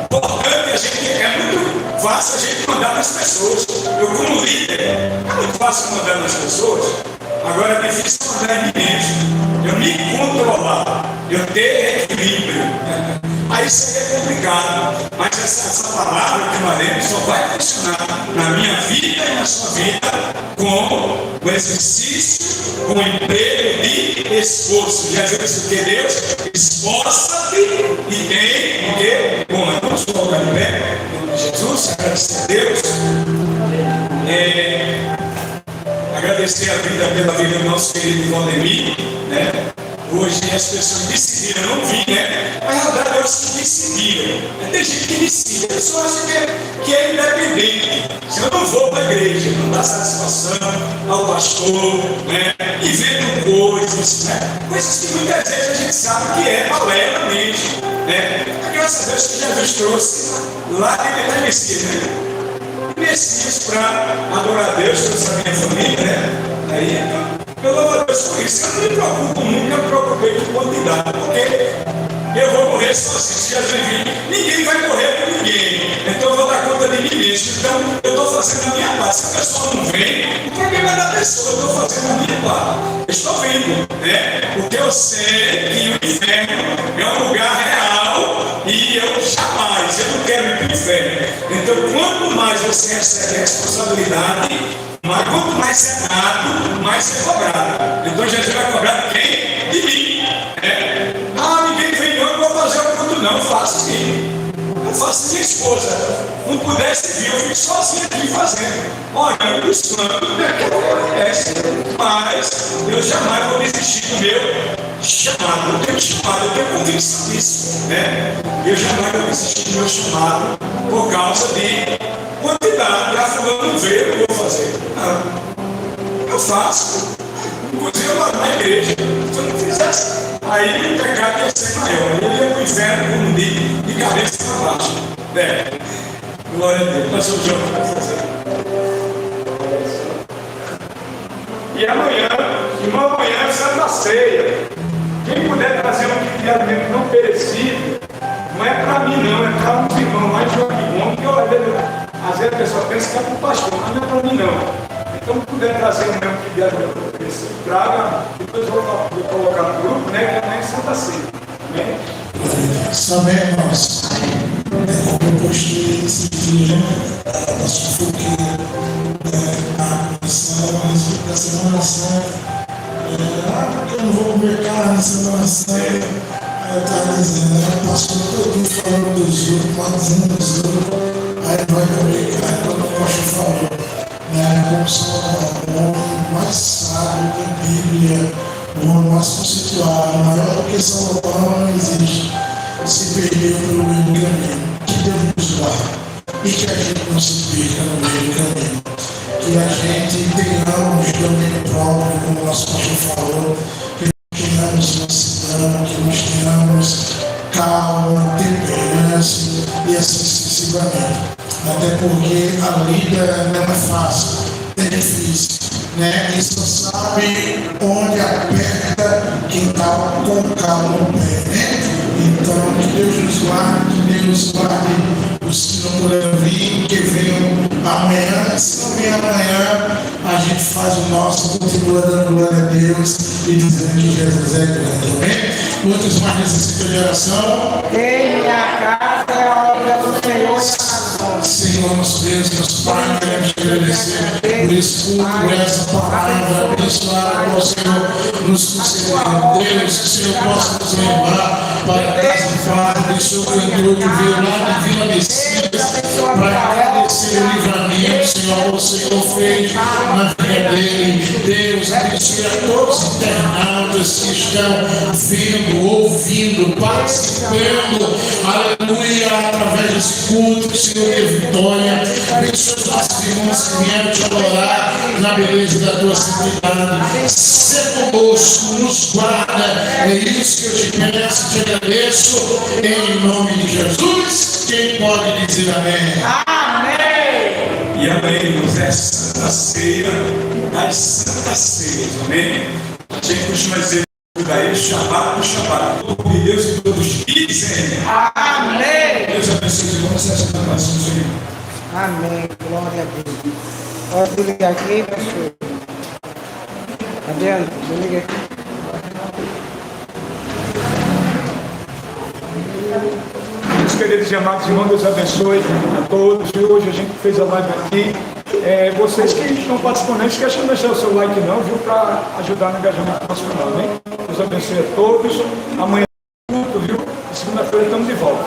Importante, a gente é muito fácil a gente mandar nas pessoas. Eu, como líder, é muito fácil mandar nas pessoas. Agora é difícil mandar em mim mesmo. Eu me controlar. aí seria complicado. Mas essa palavra que nós lemos só vai funcionar na minha vida e na sua vida com o exercício, com o emprego de esforço. Jesus, que Deus esforça-te e tem o quê? Bom, vamos colocar de pé, em nome de Jesus, agradecer a Deus. Agradecer a vida pela vida do nosso querido Valdemir, né? Hoje as pessoas decidiram não vir, né? Mas na verdade elas decidiram. Tem gente que decide, a pessoa acha que é independente. Se eu não vou para a igreja, não dá satisfação ao pastor, né? E vendo coisas, né? Coisas que muitas vezes a gente sabe que é balela mesmo, né? Graças a Deus que Jesus trouxe lá de Messias, né? Messias para adorar a Deus, trouxe a minha família, né? Aí, então, eu louvo a Deus por isso. Eu não me preocupo, nunca me preocupei com quantidade, porque eu vou morrer sozinho. Se Jesus vir, ninguém vai morrer por ninguém. Então eu vou dar conta de mim mesmo. Então eu estou fazendo a minha parte. Se a pessoa não vem, o problema é da pessoa. Eu estou fazendo a minha parte. Eu estou vendo, né? Porque eu sei que o inferno é um lugar real e eu não quero ir para o inferno. Então quanto mais você recebe a responsabilidade, mas quanto mais você é dado, mais você é cobrado. Então Jesus vai cobrar de quem? De mim. Ninguém vem, eu não vou fazer o culto, não. Eu faço sim. Eu faço minha esposa. Não pudesse vir, eu fico sozinho aqui fazendo. Olhando o santo, que acontece. Mas eu jamais vou desistir do meu chamado. Eu tenho chamado, eu tenho convicção disso. Né? Eu jamais vou desistir do meu chamado por causa de quantidade. A fulana não veio, eu vou fazer. Não. Eu faço. Inclusive eu moro na igreja. Se eu não fizesse, aí o pecado ia ser maior. Ele ia para o inferno como de cabeça para baixo. Né? Glória a Deus. Nós somos jovens para fazer. E amanhã é Santa Ceia. Quem puder trazer um tipo de alimento não perecível, não é para mim não, é para um irmão mais de bom, que às vezes a pessoa pensa que é para o pastor, mas não é para mim não. Então, se puder trazer um tipo de alimento não perecível, traga, depois eu vou colocar no grupo, né, que amanhã é Santa Ceia. Amém? Amém, irmãos. Como eu postei esse dia, da sufoqueira, na missão, da Semana Santa, porque eu não vou comer carne na Semana Santa. Aí eu estava dizendo, pastor todo falando dos outros, matando dos outros, aí vai comer carne, quando o pastor falou, como sou o homem mais sábio da Bíblia, o homem mais conceituado, maior do que Salomão não existe, se perdeu pelo meio do caminho. Que Deus nos guarde e que a gente não se perca no meio do caminho. Que a gente tenhamos domínio próprio, como o nosso pastor falou, que nós tenhamos mansidão, que nós tenhamos calma, temperança e assim sucessivamente. Até porque a vida não é fácil, é difícil, né? E só sabe onde aperta quem está com calma no pé, né? Então, que Deus nos guarde, que Deus nos guarde os que não puderam vir, que venham amanhã. Se não vier amanhã, a gente faz o nosso, continua dando glória a Deus e dizendo que Jesus é grande, amém? Outros mais necessitam de oração. Em minha casa é a obra do Senhor. Senhor, nosso Deus, nosso Pai, queremos te agradecer por esse culto, por essa palavra abençoada que o Senhor nos concedeu. Deus, que o Senhor possa nos levar para a casa de Fábio, que o Senhor cantou, que veio lá de Vila Messias, para agradecer o livramento, Senhor, o Senhor fez na vida dele. Deus, abençoe a todos os internautas que estão vendo, ouvindo, participando, aleluia, através desse culto, que o Senhor dê vitória. Abençoe os nossos irmãos que vieram te adorar na beleza da tua santidade. Seja conosco, nos guarda. É isso que eu te peço, te agradeço, em nome de Jesus. Quem pode dizer amém? Amém. E amém, irmãos, é Santa Ceia das Santas Ceias, amém? A gente costuma dizer daí, chamado por chamado, todo de Deus e todos dizem. Amém. Deus abençoe os irmãos, essa é a oração do Senhor. Amém. Glória a Deus. Pode ligar aqui, pastor. Adriano, liga aqui. Meus queridos e amados irmãos, Deus abençoe a todos. E hoje a gente fez a live aqui. Vocês que estão participando, não esqueçam de deixar o seu like não, viu? Para ajudar no engajamento do nosso canal, né? Deus abençoe a todos. Amanhã, viu? Segunda-feira estamos de volta.